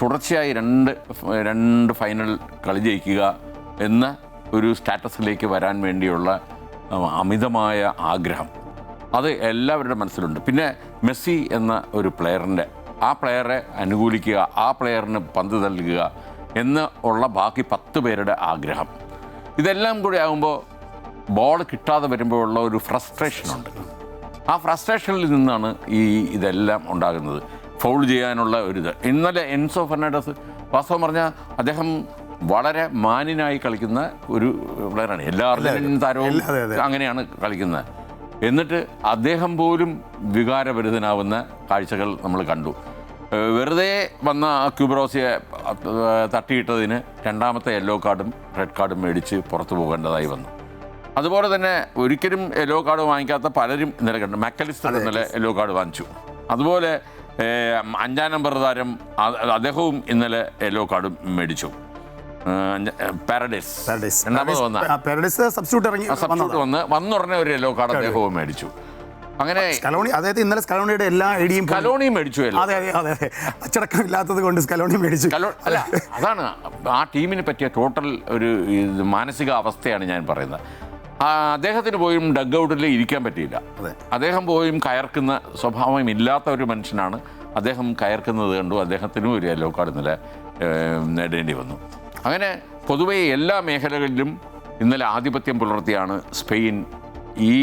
തുടർച്ചയായി രണ്ട് ഫൈനൽ കളി ജയിക്കുക എന്ന ഒരു സ്റ്റാറ്റസിലേക്ക് വരാൻ വേണ്ടിയുള്ള അമിതമായ ആഗ്രഹം അത് എല്ലാവരുടെ മനസ്സിലുണ്ട്. പിന്നെ മെസ്സി എന്ന ഒരു ആ പ്ലെയറെ അനുകൂലിക്കുക, ആ പ്ലെയറിന് പന്ത് നൽകുക എന്ന് ഉള്ള ബാക്കി 10 പേരുടെ ആഗ്രഹം, ഇതെല്ലാം കൂടി ആകുമ്പോൾ ബോൾ കിട്ടാതെ വരുമ്പോഴുള്ള ഒരു ഫ്രസ്ട്രേഷനുണ്ട്. ആ ഫ്രസ്ട്രേഷനിൽ നിന്നാണ് ഇതെല്ലാം ഉണ്ടാകുന്നത്. ഫൗൾ ചെയ്യാനുള്ള ഒരിത്. ഇന്നലെ എൻസോ ഫെർണാണ്ടസ് വാസ്തവം പറഞ്ഞാൽ അദ്ദേഹം വളരെ മാന്യനായി കളിക്കുന്ന ഒരു പ്ലെയറാണ്. എല്ലാ അർജന്റീൻ താരവും അങ്ങനെയാണ് കളിക്കുന്നത്. എന്നിട്ട് അദ്ദേഹം പോലും വികാരഭരിതനാവുന്ന കാഴ്ചകൾ നമ്മൾ കണ്ടു. വെറുതെ വന്ന ക്യൂബ്രോസിയെ തട്ടിയിട്ടതിന് 2ാമത്തെ യെല്ലോ കാർഡും റെഡ് കാർഡും മേടിച്ച് പുറത്തു പോകേണ്ടതായി വന്നു. അതുപോലെ തന്നെ ഒരിക്കലും യെല്ലോ കാർഡ് വാങ്ങിക്കാത്ത പലരും ഇന്നലെ കണ്ടു. മാക്കലിസ്റ്റർ ഇന്നലെ യെല്ലോ കാർഡ് വാങ്ങിച്ചു. അതുപോലെ 5-ാം നമ്പർ താരം അദ്ദേഹവും ഇന്നലെ യെല്ലോ കാർഡും മേടിച്ചു. വന്നുടനെ ഒരു യെല്ലോ കാർഡ് അദ്ദേഹവും മേടിച്ചു. അങ്ങനെ അതായത് ഇന്നലെ സ്കലോണിയുടെ എല്ലാ ഐഡിയും മേടിച്ചു. അതെ, അച്ചടക്കമില്ലാത്തത് കൊണ്ട് സ്കലോണി മേടിച്ചു. അല്ല, അതാണ് ആ ടീമിന് പറ്റിയ ടോട്ടൽ ഒരു മാനസിക അവസ്ഥയാണ് ഞാൻ പറയുന്നത്. അദ്ദേഹത്തിന് പോയും ഡഗ് ഔട്ടിൽ ഇരിക്കാൻ പറ്റിയില്ല. അദ്ദേഹം പോയും കയർക്കുന്ന സ്വഭാവം ഇല്ലാത്ത ഒരു മനുഷ്യനാണ്. അദ്ദേഹം കയർക്കുന്നത് കണ്ടു അദ്ദേഹത്തിനും ഒരു യെല്ലോ കാർഡ് ഇന്നലെ നേടേണ്ടി വന്നു. അങ്ങനെ പൊതുവേ എല്ലാ മേഖലകളിലും ഇന്നലെ ആധിപത്യം പുലർത്തിയാണ് സ്പെയിൻ ഈ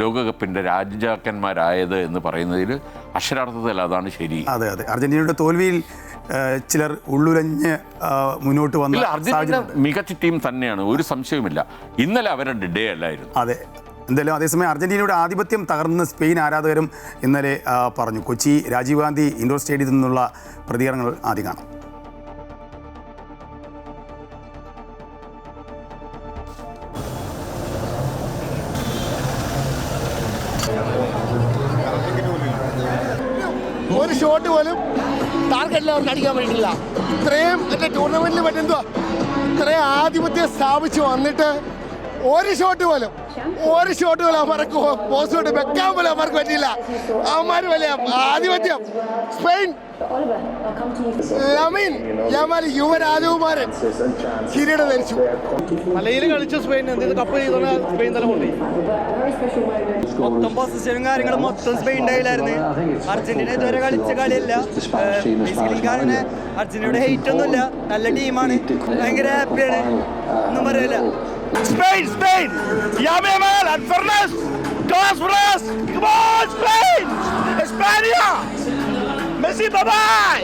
ലോകകപ്പിൻ്റെ രാജാക്കന്മാരായത് എന്ന് പറയുന്നതിൽ അക്ഷരാർത്ഥത്തിൽ അതാണ് ശരി. അതെ അതെ, അർജന്റീനയുടെ തോൽവിയിൽ ചിലർ ഉള്ളുലഞ്ഞ് മുന്നോട്ട് വന്നു. അർജന്റീന മികച്ച ടീം തന്നെയാണ്, ഒരു സംശയവുമില്ല. ഇന്നലെ അവരുടെ ഡേ അല്ലായിരുന്നു. അതെ, എന്തായാലും അതേസമയം അർജന്റീനയുടെ ആധിപത്യം തകർന്ന് സ്പെയിൻ ആരാധകരും ഇന്നലെ പറഞ്ഞു. കൊച്ചി രാജീവ് ഗാന്ധി ഇൻഡോർ സ്റ്റേഡിയത്തിൽ നിന്നുള്ള പ്രതികരണങ്ങൾ ആദ്യം കാണാം. ഒരു ഷോട്ട് പോലും ടാർഗറ്റിൽ അവർക്ക് അടിക്കാൻ പറ്റില്ല. ഇത്രയും എൻ്റെ ടൂർണമെന്റിൽ പറ്റുന്നതുവാ, ഇത്രയും ആധിപത്യം സ്ഥാപിച്ച് വന്നിട്ട് ഒരു ഷോട്ട് പോലും അവർക്ക് പോസ്റ്റ് വെക്കാൻ പോലും അവർക്ക് പറ്റില്ല. അവന്മാർ വലിയ ആധിപത്യം. സ്പെയിൻ ലമീൻ യമാൽ യുവരാജകുമാരൻ കിരീടം ധരിച്ചു. മലയിൽ കളിച്ച സ്പെയിൻ എന്തെങ്കിലും കപ്പ് ചെയ്തോണ്ട് സ്പെയിൻ തന്നെ കൊണ്ടുപോയി. മൊത്തം പൊസിഷനും കാര്യങ്ങളും മൊത്തം സ്പെയിൻ്റെ കയ്യിലായിരുന്നു. അർജന്റീന ഇതുവരെ കളിച്ച കളിയല്ല. ബേസിക്കലി അർജന്റീനയുടെ ഹെയ്റ്റ് ഒന്നുമില്ല, നല്ല ടീമാണ്, ഭയങ്കര ഹാപ്പിയാണ്, ഒന്നും പറയില്ല. Spain! Yamal and Fernandes! Todas Fernandes! Come on, Spain! España! Messi, bye-bye!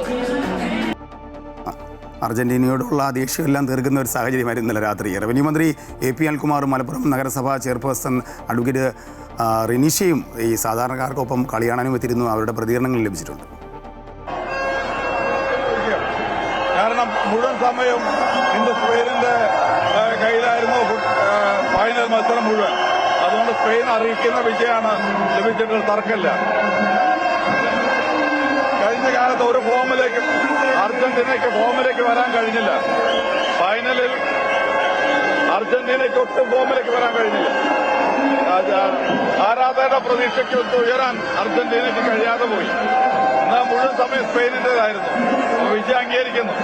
അർജന്റീനയോടുള്ള ദേഷ്യമെല്ലാം തീർക്കുന്ന ഒരു സാഹചര്യമായിരുന്നു ഇന്നലെ രാത്രി. റവന്യൂ മന്ത്രി AP അനിൽകുമാറും മലപ്പുറം നഗരസഭാ ചെയർപേഴ്സൺ അഡ്വക്കേറ്റ് റിനീഷയും ഈ സാധാരണക്കാർക്കൊപ്പം കളി കാണാനും എത്തിയിരുന്നു. അവരുടെ പ്രതികരണങ്ങൾ ലഭിച്ചിട്ടുണ്ട്. കാരണം മുഴുവൻ സമയം ഇന്ന് സ്പെയിനിന്റെ കയ്യിലായിരുന്നു ഫൈനൽ മത്സരം മുഴുവൻ. അതുകൊണ്ട് സ്പെയിൻ അറിയിക്കുന്ന വിജയമാണ് ലഭിച്ചിട്ടുള്ള തർക്കമില്ല. കഴിഞ്ഞ കാലത്ത് ഒരു അർജന്റീനയ്ക്ക് ഫോമിലേക്ക് വരാൻ കഴിഞ്ഞില്ല. ഫൈനലിൽ അർജന്റീനയ്ക്ക് ഒട്ടും ഫോമിലേക്ക് വരാൻ കഴിഞ്ഞില്ല. ആരാധകരുടെ പ്രതീക്ഷയ്ക്ക് ഉയരാൻ അർജന്റീനയ്ക്ക് കഴിയാതെ പോയി. എന്നാൽ മുഴുവൻ സമയം സ്പെയിനിൻ്റെതായിരുന്നു. വിജയം അംഗീകരിക്കുന്നു.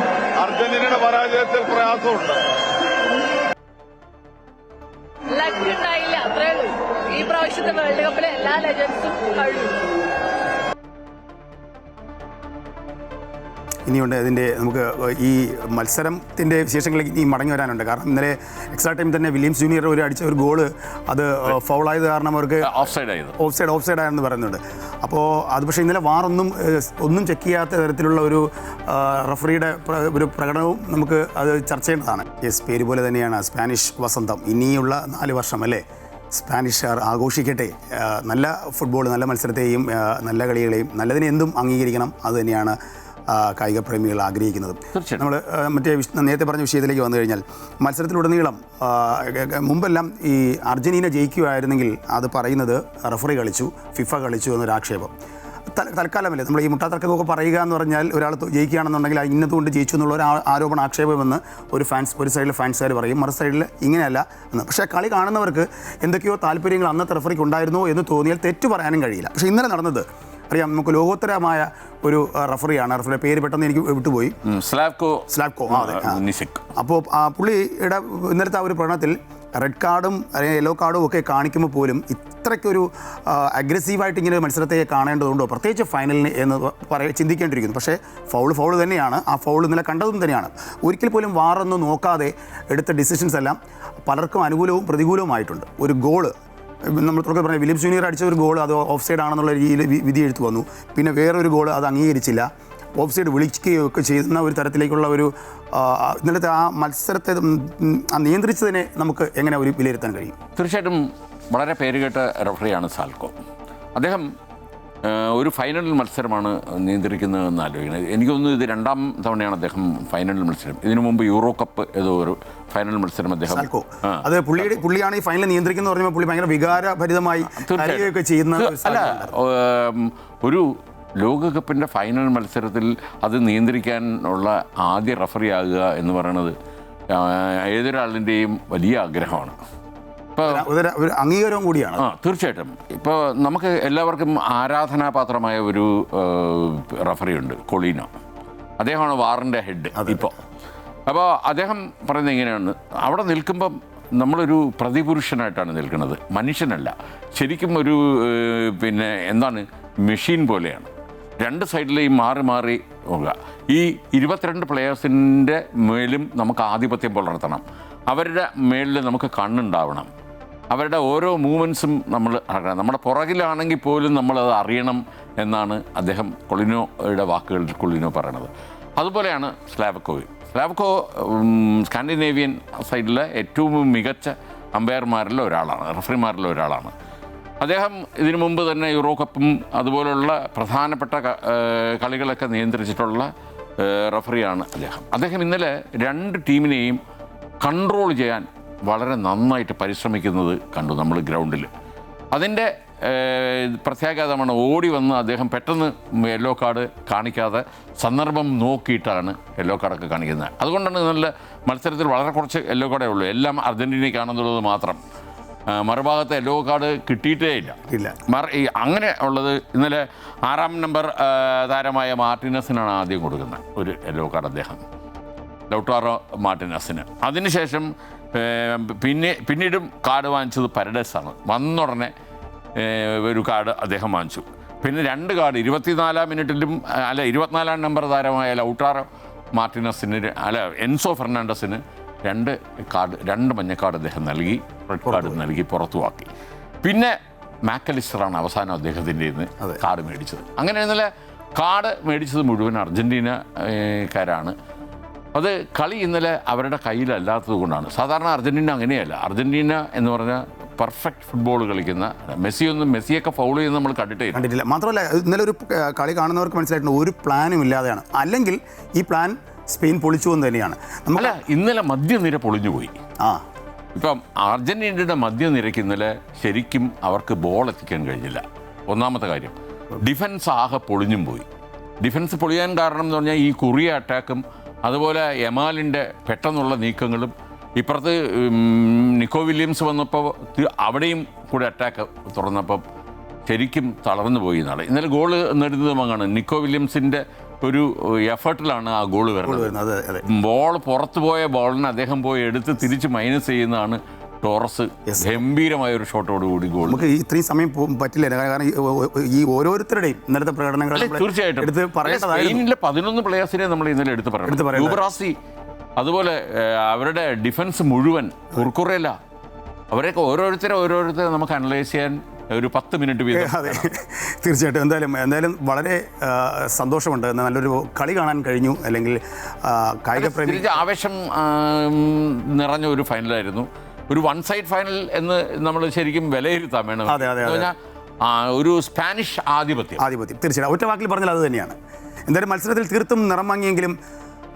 അർജന്റീനയുടെ പരാജയത്തിൽ പ്രയാസമുണ്ട്. ലക്ക് ഉണ്ടായില്ല, അത്രേ ഉള്ളൂ. ഈ പ്രാവശ്യത്തെ വേൾഡ് കപ്പിലെ എല്ലാ ലെജൻസും കഴിഞ്ഞു. ഇനിയുണ്ട് ഇതിൻ്റെ നമുക്ക് ഈ മത്സരത്തിൻ്റെ വിശേഷങ്ങളിലേക്ക് ഇനി മടങ്ങി വരാനുണ്ട്. കാരണം ഇന്നലെ എക്സ്ട്രാ ടൈം തന്നെ വില്യംസ് ജൂനിയർ അടിച്ച ഒരു ഗോള് അത് ഫൗളായത് കാരണം അവർക്ക് ഓഫ് സൈഡായെന്ന് പറയുന്നുണ്ട്. അപ്പോൾ അത് പക്ഷേ ഇന്നലെ ഒന്നും ചെക്ക് ചെയ്യാത്ത തരത്തിലുള്ള ഒരു റഫറിയുടെ ഒരു പ്രകടനവും നമുക്ക് അത് ചർച്ച ചെയ്യേണ്ടതാണ്. പേര് പോലെ തന്നെയാണ് സ്പാനിഷ് വസന്തം. ഇനിയുള്ള 4 വർഷം അല്ലേ സ്പാനിഷുകാർ ആഘോഷിക്കട്ടെ. നല്ല ഫുട്ബോൾ, നല്ല മത്സരത്തെയും നല്ല കളികളെയും നല്ലതിനെ എന്തും അംഗീകരിക്കണം. അത് തന്നെയാണ് കായിക പ്രേമികൾ ആഗ്രഹിക്കുന്നത്. നമ്മൾ നേരത്തെ പറഞ്ഞ വിഷയത്തിലേക്ക് വന്നു കഴിഞ്ഞാൽ മത്സരത്തിലുടനീളം മുമ്പെല്ലാം ഈ അർജന്റീന ജയിക്കുകയായിരുന്നെങ്കിൽ അത് പറയുന്നത് റഫറി കളിച്ചു, ഫിഫ കളിച്ചു എന്നൊരു ആക്ഷേപം. തൽക്കാലമല്ലേ നമ്മൾ ഈ മുട്ടാത്തർക്കൊക്കെ പറയുക എന്ന് പറഞ്ഞാൽ ഒരാൾ ജയിക്കുകയാണെന്നുണ്ടെങ്കിൽ ഇന്നതുകൊണ്ട് ജയിച്ചു എന്നുള്ള ഒരു ആരോപണാക്ഷേപമെന്ന് ഒരു സൈഡിൽ ഫാൻസുകാർ പറയും, മറു സൈഡിൽ ഇങ്ങനെയല്ല എന്ന്. പക്ഷേ കളി കാണുന്നവർക്ക് എന്തൊക്കെയോ താല്പര്യങ്ങൾ അന്നത്തെ റഫറിക്ക് ഉണ്ടായിരുന്നോ എന്ന് തോന്നിയാൽ തെറ്റു പറയാനും കഴിയില്ല. പക്ഷേ ഇന്നലെ നടന്നത് അറിയാം, നമുക്ക് ലോകോത്തരമായ ഒരു റഫറിയാണ്. റഫറിയുടെ പേര് പെട്ടെന്ന് എനിക്ക് വിട്ടുപോയി. സ്ലാവ്കോ. അതെ. അപ്പോൾ പുള്ളിയുടെ ഇന്നലത്തെ ആ ഒരു പ്രകടനത്തിൽ റെഡ് കാർഡും യെല്ലോ കാർഡും ഒക്കെ കാണിക്കുമ്പോൾ പോലും ഇത്രയ്ക്കൊരു അഗ്രസീവായിട്ട് ഇങ്ങനെ മത്സരത്തെ കാണേണ്ടതുണ്ടോ, പ്രത്യേകിച്ച് ഫൈനലിന് എന്ന് ചിന്തിക്കേണ്ടിയിരിക്കുന്നു. പക്ഷേ ഫൗൾ തന്നെയാണ്. ആ ഫൗൾ ഇന്നലെ കണ്ടതും തന്നെയാണ്. ഒരിക്കൽ പോലും വാറൊന്നും നോക്കാതെ എടുത്ത ഡിസിഷൻസ് എല്ലാം പലർക്കും അനുകൂലവും പ്രതികൂലവുമായിട്ടുണ്ട്. ഒരു ഗോള് നമ്മൾ തുടക്കം പറഞ്ഞ വില്യംസ് ജൂനിയർ അടിച്ച ഒരു ഗോൾ അത് ഓഫ് സൈഡ് ആണെന്നുള്ള രീതിയിൽ വിധി എഴുത്ത് വന്നു. പിന്നെ വേറൊരു ഗോൾ അത് അംഗീകരിച്ചില്ല, ഓഫ് സൈഡ് വിളിക്കുകയൊക്കെ ചെയ്യുന്ന ഒരു തരത്തിലേക്കുള്ള ഒരു ഇന്നലത്തെ ആ മത്സരത്തെ നിയന്ത്രിച്ചതിനെ നമുക്ക് എങ്ങനെ ഒരു വിലയിരുത്താൻ കഴിയും? തീർച്ചയായിട്ടും വളരെ പേരുകേട്ട റഫറിയാണ് സാൽക്കോ. അദ്ദേഹം ഒരു ഫൈനൽ മത്സരമാണ് നിയന്ത്രിക്കുന്നതെന്ന് ആലോചിക്കുന്നത്. എനിക്ക് തോന്നുന്നു ഇത് 2ാം തവണയാണ് അദ്ദേഹം ഫൈനൽ മത്സരം. ഇതിനു മുമ്പ് യൂറോ കപ്പ് ഏതോ ഒരു ഫൈനൽ മത്സരം അദ്ദേഹം അത് പുള്ളിയാണ് ഈ ഫൈനൽ നിയന്ത്രിക്കുന്ന പറഞ്ഞാൽ പുള്ളി ഭയങ്കര വികാരഭരിതമായി ചെയ്യുന്ന അല്ല. ഒരു ലോകകപ്പിൻ്റെ ഫൈനൽ മത്സരത്തിൽ അത് നിയന്ത്രിക്കാൻ ഉള്ള ആദ്യ റഫറി ആകുക എന്ന് പറയുന്നത് ഏതൊരാളിൻ്റെയും വലിയ ആഗ്രഹമാണ്. ഒരു അംഗീകാരവും കൂടിയാണ്. തീർച്ചയായിട്ടും. ഇപ്പോൾ നമുക്ക് എല്ലാവർക്കും ആരാധനാപാത്രമായ ഒരു റഫറിയുണ്ട്, കൊളീനോ. അദ്ദേഹമാണ് വാറിൻ്റെ ഹെഡ് ഇപ്പോൾ. അപ്പോൾ അദ്ദേഹം പറയുന്നത് ഇങ്ങനെയാണ്, അവിടെ നിൽക്കുമ്പം നമ്മളൊരു പ്രതിപുരുഷനായിട്ടാണ് നിൽക്കുന്നത്, മനുഷ്യനല്ല. ശരിക്കും ഒരു പിന്നെ എന്താണ്, മെഷീൻ പോലെയാണ്. രണ്ട് സൈഡിലെയും മാറി മാറി പോകുക. ഈ 22 പ്ലെയേഴ്സിൻ്റെ മേലും നമുക്ക് ആധിപത്യം പുലർത്തണം. അവരുടെ മേലിൽ നമുക്ക് കണ്ണുണ്ടാവണം. അവരുടെ ഓരോ മൂവ്മെൻറ്റ്സും നമ്മൾ അറിയണം. നമ്മുടെ പുറകിലാണെങ്കിൽ പോലും നമ്മളത് അറിയണം എന്നാണ് അദ്ദേഹം കൊളിനോയുടെ വാക്കുകളിൽ കൊളിനോ പറയണത്. അതുപോലെയാണ് സ്ലാവ്കോ സ്കാൻഡിനേവിയൻ സൈഡിലെ ഏറ്റവും മികച്ച അമ്പയർമാരിൽ ഒരാളാണ്, റഫറിമാരിൽ ഒരാളാണ്. അദ്ദേഹം ഇതിനു മുമ്പ് തന്നെ യൂറോ കപ്പും അതുപോലുള്ള പ്രധാനപ്പെട്ട കളികളൊക്കെ നിയന്ത്രിച്ചിട്ടുള്ള റഫറിയാണ് അദ്ദേഹം ഇന്നലെ 2 ടീമിനെയും കൺട്രോൾ ചെയ്യാൻ വളരെ നന്നായിട്ട് പരിശ്രമിക്കുന്നത് കണ്ടു നമ്മൾ ഗ്രൗണ്ടിൽ. അതിൻ്റെ പ്രത്യാഘാതമാണ് ഓടി വന്ന് അദ്ദേഹം പെട്ടെന്ന് യെല്ലോ കാർഡ് കാണിക്കാതെ സന്ദർഭം നോക്കിയിട്ടാണ് യെല്ലോ കാർഡൊക്കെ കാണിക്കുന്നത്. അതുകൊണ്ടാണ് നല്ല മത്സരത്തിൽ വളരെ കുറച്ച് യെല്ലോ കാർഡേ ഉള്ളൂ, എല്ലാം അർജൻറ്റീനയ്ക്കാണെന്നുള്ളത് മാത്രം. മറുഭാഗത്ത് യെല്ലോ കാർഡ് കിട്ടിയിട്ടേ ഇല്ല. അങ്ങനെ ഉള്ളത് ഇന്നലെ 6-ാം നമ്പർ താരമായ മാർട്ടിനസിനാണ് ആദ്യം കൊടുക്കുന്നത് ഒരു യെല്ലോ കാർഡ്, അദ്ദേഹം ലൗട്ടാറോ മാർട്ടിനസിന്. അതിനുശേഷം പിന്നീടും കാർഡ് വാങ്ങിച്ചത് പരഡേസാണ്. വന്നുടനെ ഒരു കാർഡ് അദ്ദേഹം വാങ്ങിച്ചു. പിന്നെ 2 കാർഡ് 24-ാം മിനിറ്റിലും 24-ാം നമ്പർ താരമായ ലൗട്ടാറോ മാർട്ടിനസിന് എൻസോ ഫെർണാണ്ടസിന് 2 മഞ്ഞ കാർഡ് അദ്ദേഹം നൽകി, റെഡ് കാർഡ് നൽകി പുറത്തുവാക്കി. പിന്നെ മാക്കലിസ്റ്ററാണ് അവസാനം അദ്ദേഹത്തിൻ്റെ കാർഡ് മേടിച്ചത്. അങ്ങനെ ഇന്നലെ കാർഡ് മേടിച്ചത് മുഴുവൻ അർജൻറ്റീനക്കാരാണ്. അത് കളി ഇന്നലെ അവരുടെ കയ്യിലല്ലാത്തത് കൊണ്ടാണ്. സാധാരണ അർജൻറ്റീന അങ്ങനെയല്ല. അർജൻറ്റീന എന്ന് പറഞ്ഞാൽ പെർഫെക്റ്റ് ഫുട്ബോൾ കളിക്കുന്ന, മെസ്സിയൊക്കെ ഫൗൾ ചെയ്യുന്ന നമ്മൾ കണ്ടിട്ടില്ല. മാത്രമല്ല ഇന്നലെ ഒരു കളി കാണുന്നവർക്ക് മനസ്സിലായിട്ടുണ്ട്, ഒരു പ്ലാനും ഇല്ലാതെയാണ്. അല്ലെങ്കിൽ ഈ പ്ലാൻ സ്പെയിൻ പൊളിച്ചു എന്ന് തന്നെയാണ്. ഇന്നലെ മധ്യനിര പൊളിഞ്ഞുപോയി. ഇപ്പം അർജൻറ്റീനയുടെ മധ്യനിരയ്ക്ക് ഇന്നലെ ശരിക്കും അവർക്ക് ബോൾ എത്തിക്കാൻ കഴിഞ്ഞില്ല. ഒന്നാമത്തെ കാര്യം, ഡിഫൻസ് ആകെ പൊളിഞ്ഞും പോയി. ഡിഫൻസ് പൊളിയാൻ കാരണം എന്ന് പറഞ്ഞാൽ ഈ കുറിയ അറ്റാക്കും അതുപോലെ യമാലിൻ്റെ പെട്ടെന്നുള്ള നീക്കങ്ങളും, ഇപ്പുറത്ത് നിക്കോ വില്യംസ് വന്നപ്പോൾ അവിടെയും കൂടെ അറ്റാക്ക് തുറന്നപ്പം ശരിക്കും തളർന്നു പോയി. ഇന്നലെ ഗോൾ നേടുന്നതും അങ്ങാണ്. നിക്കോ വില്യംസിൻ്റെ ഒരു എഫേർട്ടിലാണ് ആ ഗോൾ വരുന്നത്. ബോൾ പുറത്തു പോയ ബോളിനെ അദ്ദേഹം പോയി എടുത്ത് തിരിച്ച് മൈനസ് ചെയ്യുന്നതാണ് ടോറസ്. ഗംഭീരമായ ഒരു ഷോട്ടോടുകൂടി ഗോൾ. നമുക്ക് ഇത്രയും സമയം പറ്റില്ല, കാരണം ഈ ഓരോരുത്തരുടെയും ഇന്നലത്തെ പ്രകടനങ്ങൾ തീർച്ചയായിട്ടും സ്പെയിനിലെ 11 പ്ലെയേഴ്സിനെ നമ്മൾ ഇന്നലെ എടുത്ത് പറയണം. യൂബ്രാസി, അതുപോലെ അവരുടെ ഡിഫൻസ് മുഴുവൻ, കുർക്കുറേല, അവരെയൊക്കെ ഓരോരുത്തരെ നമുക്ക് അനലൈസ് ചെയ്യാൻ ഒരു 10 മിനിറ്റ് വീതം. അതെ, തീർച്ചയായിട്ടും. എന്തായാലും വളരെ സന്തോഷമുണ്ട്. നല്ലൊരു കളി കാണാൻ കഴിഞ്ഞു. അല്ലെങ്കിൽ കായിക പ്രേമി ആവേശം നിറഞ്ഞ ഒരു ഫൈനലായിരുന്നു. ഒരു 1 സൈഡ് ഫൈനൽ എന്ന് നമ്മൾ ശരിക്കും വിലയിരുത്താൻ വേണം. ഒരു സ്പാനിഷ് ആധിപത്യം തീർച്ചയായും ഒറ്റ വാക്കിൽ പറഞ്ഞാൽ അത് തന്നെയാണ്. എന്തായാലും മത്സരത്തിൽ തീർത്തും നിറം മങ്ങിയെങ്കിലും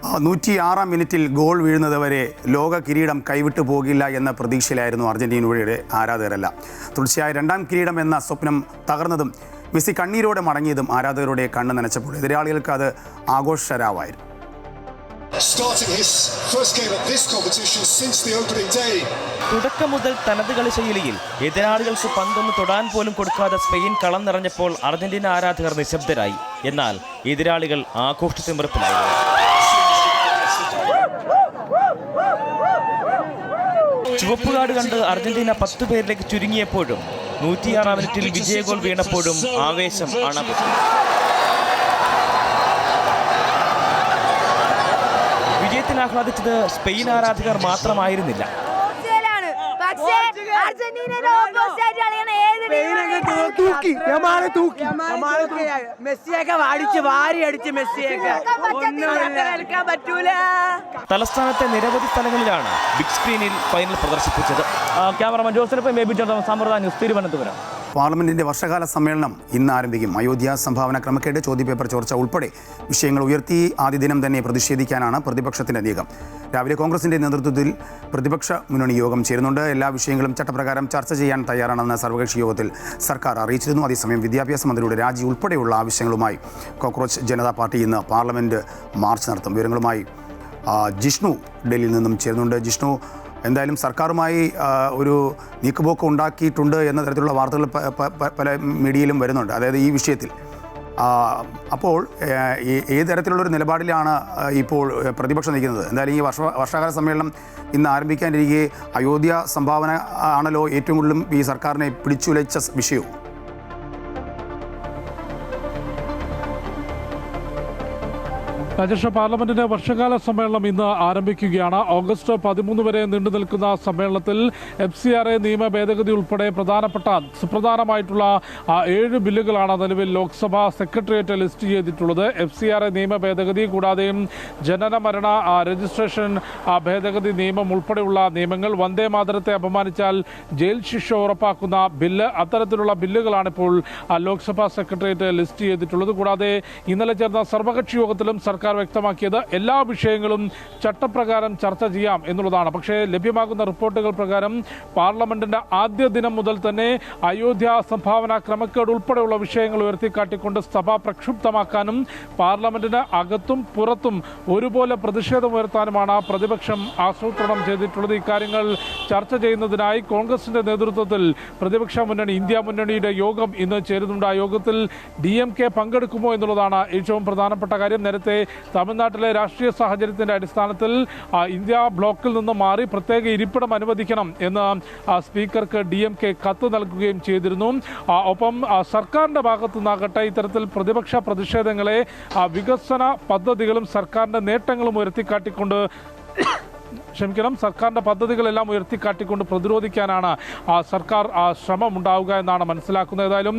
106-ാം മിനിറ്റിൽ ഗോൾ വീഴുന്നത് വരെ ലോക കിരീടം കൈവിട്ടു പോകില്ല എന്ന പ്രതീക്ഷയിലായിരുന്നു അർജന്റീനയുടെ ആരാധകരല്ല. തുടർച്ചയായ 2ാം കിരീടം എന്ന സ്വപ്നം തകർന്നതും മെസ്സി കണ്ണീരോടെ മടങ്ങിയതും ആരാധകരുടെ കണ്ണ് നനച്ചപ്പോൾ എതിരാളികൾക്ക് അത് ആഘോഷരാവായിരുന്നു. തുടക്കം മുതൽ തനത് കളി ശൈലിയിൽ എതിരാളികൾക്ക് പന്തൊന്ന് തൊടാൻ പോലും കൊടുക്കാതെ സ്പെയിൻ കളം നിറഞ്ഞപ്പോൾ അർജന്റീന ആരാധകർ നിശബ്ദരായി. എന്നാൽ എതിരാളികൾ ആഘോഷത്തിമിർപ്പിലായിരുന്നു. ചുവപ്പുകാട് കണ്ട് അർജന്റീന 10 പേരിലേക്ക് ചുരുങ്ങിയപ്പോഴും 106-ാം മിനിറ്റിൽ വിജയ ഗോൾ വീണപ്പോഴും ആവേശം അണപ്പെട്ടു. വിജയത്തിൽ ആഹ്ലാദിച്ചത് സ്പെയിൻ ആരാധകർ മാത്രമായിരുന്നില്ല. തലസ്ഥാനത്തെ നിരവധി സ്ഥലങ്ങളിലാണ് ബിഗ് സ്ക്രീനിൽ ഫൈനൽ പ്രദർശിപ്പിച്ചത്. Cameraman Joseph, Baby George, Samruddha news, Thiruvananthapuram. പാർലമെന്റിന്റെ വർഷകാല സമ്മേളനം ഇന്ന് ആരംഭിക്കും. അയോധ്യ സംഭാവന ക്രമക്കേട്, ചോദ്യപേപ്പർ ചോർച്ച ഉൾപ്പെടെ വിഷയങ്ങൾ ഉയർത്തി ആദ്യ ദിനം തന്നെ പ്രതിഷേധിക്കാനാണ് പ്രതിപക്ഷത്തിന്റെ നീക്കം. രാവിലെ കോൺഗ്രസിന്റെ നേതൃത്വത്തിൽ പ്രതിപക്ഷ മുന്നണി യോഗം ചേരുന്നുണ്ട്. എല്ലാ വിഷയങ്ങളും ചട്ടപ്രകാരം ചർച്ച ചെയ്യാൻ തയ്യാറാണെന്ന് സർവകക്ഷി യോഗത്തിൽ സർക്കാർ അറിയിച്ചിരുന്നു. അതേസമയം വിദ്യാഭ്യാസ മന്ത്രിയുടെ രാജി ഉൾപ്പെടെയുള്ള ആവശ്യങ്ങളുമായി കോക്രോച്ച് ജനതാ പാർട്ടി ഇന്ന് പാർലമെന്റ് മാർച്ച് നടത്തും. വിവരങ്ങളുമായി ജിഷ്ണു ഡൽഹിയിൽ നിന്നും ചേരുന്നുണ്ട്. ജിഷ്ണു, എന്തായാലും സർക്കാരുമായി ഒരു നീക്കുപോക്ക് ഉണ്ടാക്കിയിട്ടുണ്ട് എന്ന തരത്തിലുള്ള വാർത്തകൾ പല മീഡിയയിലും വരുന്നുണ്ട്. അതായത് ഈ വിഷയത്തിൽ അപ്പോൾ ഏത് തരത്തിലുള്ളൊരു നിലപാടിലാണ് ഇപ്പോൾ പ്രതിപക്ഷം നിൽക്കുന്നത്? എന്തായാലും ഈ വർഷകാല സമ്മേളനം ഇന്ന് ആരംഭിക്കാനിരിക്കെ അയോധ്യ സംഭാവന ആണല്ലോ ഏറ്റവും കൂടുതലും ഈ സർക്കാരിനെ പിടിച്ചുലച്ച വിഷയവും. രാജേഷ്, പാർലമെന്റിന്റെ വർഷകാല സമ്മേളനം ഇന്ന് ആരംഭിക്കുകയാണ്. ഓഗസ്റ്റ് 13 വരെ നീണ്ടു നിൽക്കുന്ന സമ്മേളനത്തിൽ FCRA നിയമ ഭേദഗതി ഉൾപ്പെടെ സുപ്രധാനമായിട്ടുള്ള 7 ബില്ലുകളാണ് നിലവിൽ ലോക്സഭാ സെക്രട്ടേറിയറ്റ് ലിസ്റ്റ് ചെയ്തിട്ടുള്ളത്. FCRA നിയമ ഭേദഗതി കൂടാതെ ജനന മരണ രജിസ്ട്രേഷൻ ഭേദഗതി നിയമം ഉൾപ്പെടെയുള്ള നിയമങ്ങൾ, വന്ദേ മാതരത്തെ അപമാനിച്ചാൽ ജയിൽ ശിക്ഷ ഉറപ്പാക്കുന്ന ബില്ല്, അത്തരത്തിലുള്ള ബില്ലുകളാണ് ഇപ്പോൾ ലോക്സഭാ സെക്രട്ടേറിയറ്റ് ലിസ്റ്റ് ചെയ്തിട്ടുള്ളത്. കൂടാതെ ഇന്നലെ ചേർന്ന സർവകക്ഷി യോഗത്തിലും സർക്കാർ വ്യക്തമാക്കിയത് എല്ലാ വിഷയങ്ങളും ചട്ടപ്രകാരം ചർച്ച ചെയ്യാം എന്നുള്ളതാണ്. പക്ഷേ ലഭ്യമാകുന്ന റിപ്പോർട്ടുകൾ പ്രകാരം പാർലമെന്റിന്റെ ആദ്യ ദിനം മുതൽ തന്നെ അയോധ്യ സംഭാവന ക്രമക്കേട് ഉൾപ്പെടെയുള്ള വിഷയങ്ങൾ ഉയർത്തിക്കാട്ടിക്കൊണ്ട് സഭ പ്രക്ഷുബ്ധമാക്കാനും പാർലമെന്റിന് അകത്തും പുറത്തും ഒരുപോലെ പ്രതിഷേധമുയർത്താനുമാണ് പ്രതിപക്ഷം ആസൂത്രണം ചെയ്തിട്ടുള്ളത്. ഇക്കാര്യങ്ങൾ ചർച്ച ചെയ്യുന്നതിനായി കോൺഗ്രസിന്റെ നേതൃത്വത്തിൽ പ്രതിപക്ഷ മുന്നണി, ഇന്ത്യ മുന്നണിയുടെ യോഗം ഇന്ന് ചേരുന്നുണ്ട്. ആ യോഗത്തിൽ DMK പങ്കെടുക്കുമോ എന്നുള്ളതാണ് ഏറ്റവും പ്രധാനപ്പെട്ട കാര്യം. നേരത്തെ തമിഴ്നാട്ടിലെ രാഷ്ട്രീയ സാഹചര്യത്തിന്റെ അടിസ്ഥാനത്തിൽ ഇന്ത്യ ബ്ലോക്കിൽ നിന്ന് മാറി പ്രത്യേക ഇരിപ്പിടം അനുവദിക്കണം എന്ന് സ്പീക്കർക്ക് DMK കത്ത് നൽകുകയും ചെയ്തിരുന്നു. ഒപ്പം സർക്കാരിന്റെ ഭാഗത്തു നിന്നാകട്ടെ ഇത്തരത്തിൽ പ്രതിപക്ഷ പ്രതിഷേധങ്ങളെ വികസന പദ്ധതികളും സർക്കാരിന്റെ നേട്ടങ്ങളും ഉയർത്തിക്കാട്ടിക്കൊണ്ട് സർക്കാരിന്റെ പദ്ധതികളെല്ലാം ഉയർത്തിക്കാട്ടിക്കൊണ്ട് പ്രതിരോധിക്കാനാണ് സർക്കാർ ശ്രമം ഉണ്ടാവുക എന്നാണ് മനസ്സിലാക്കുന്നത്. ഏതായാലും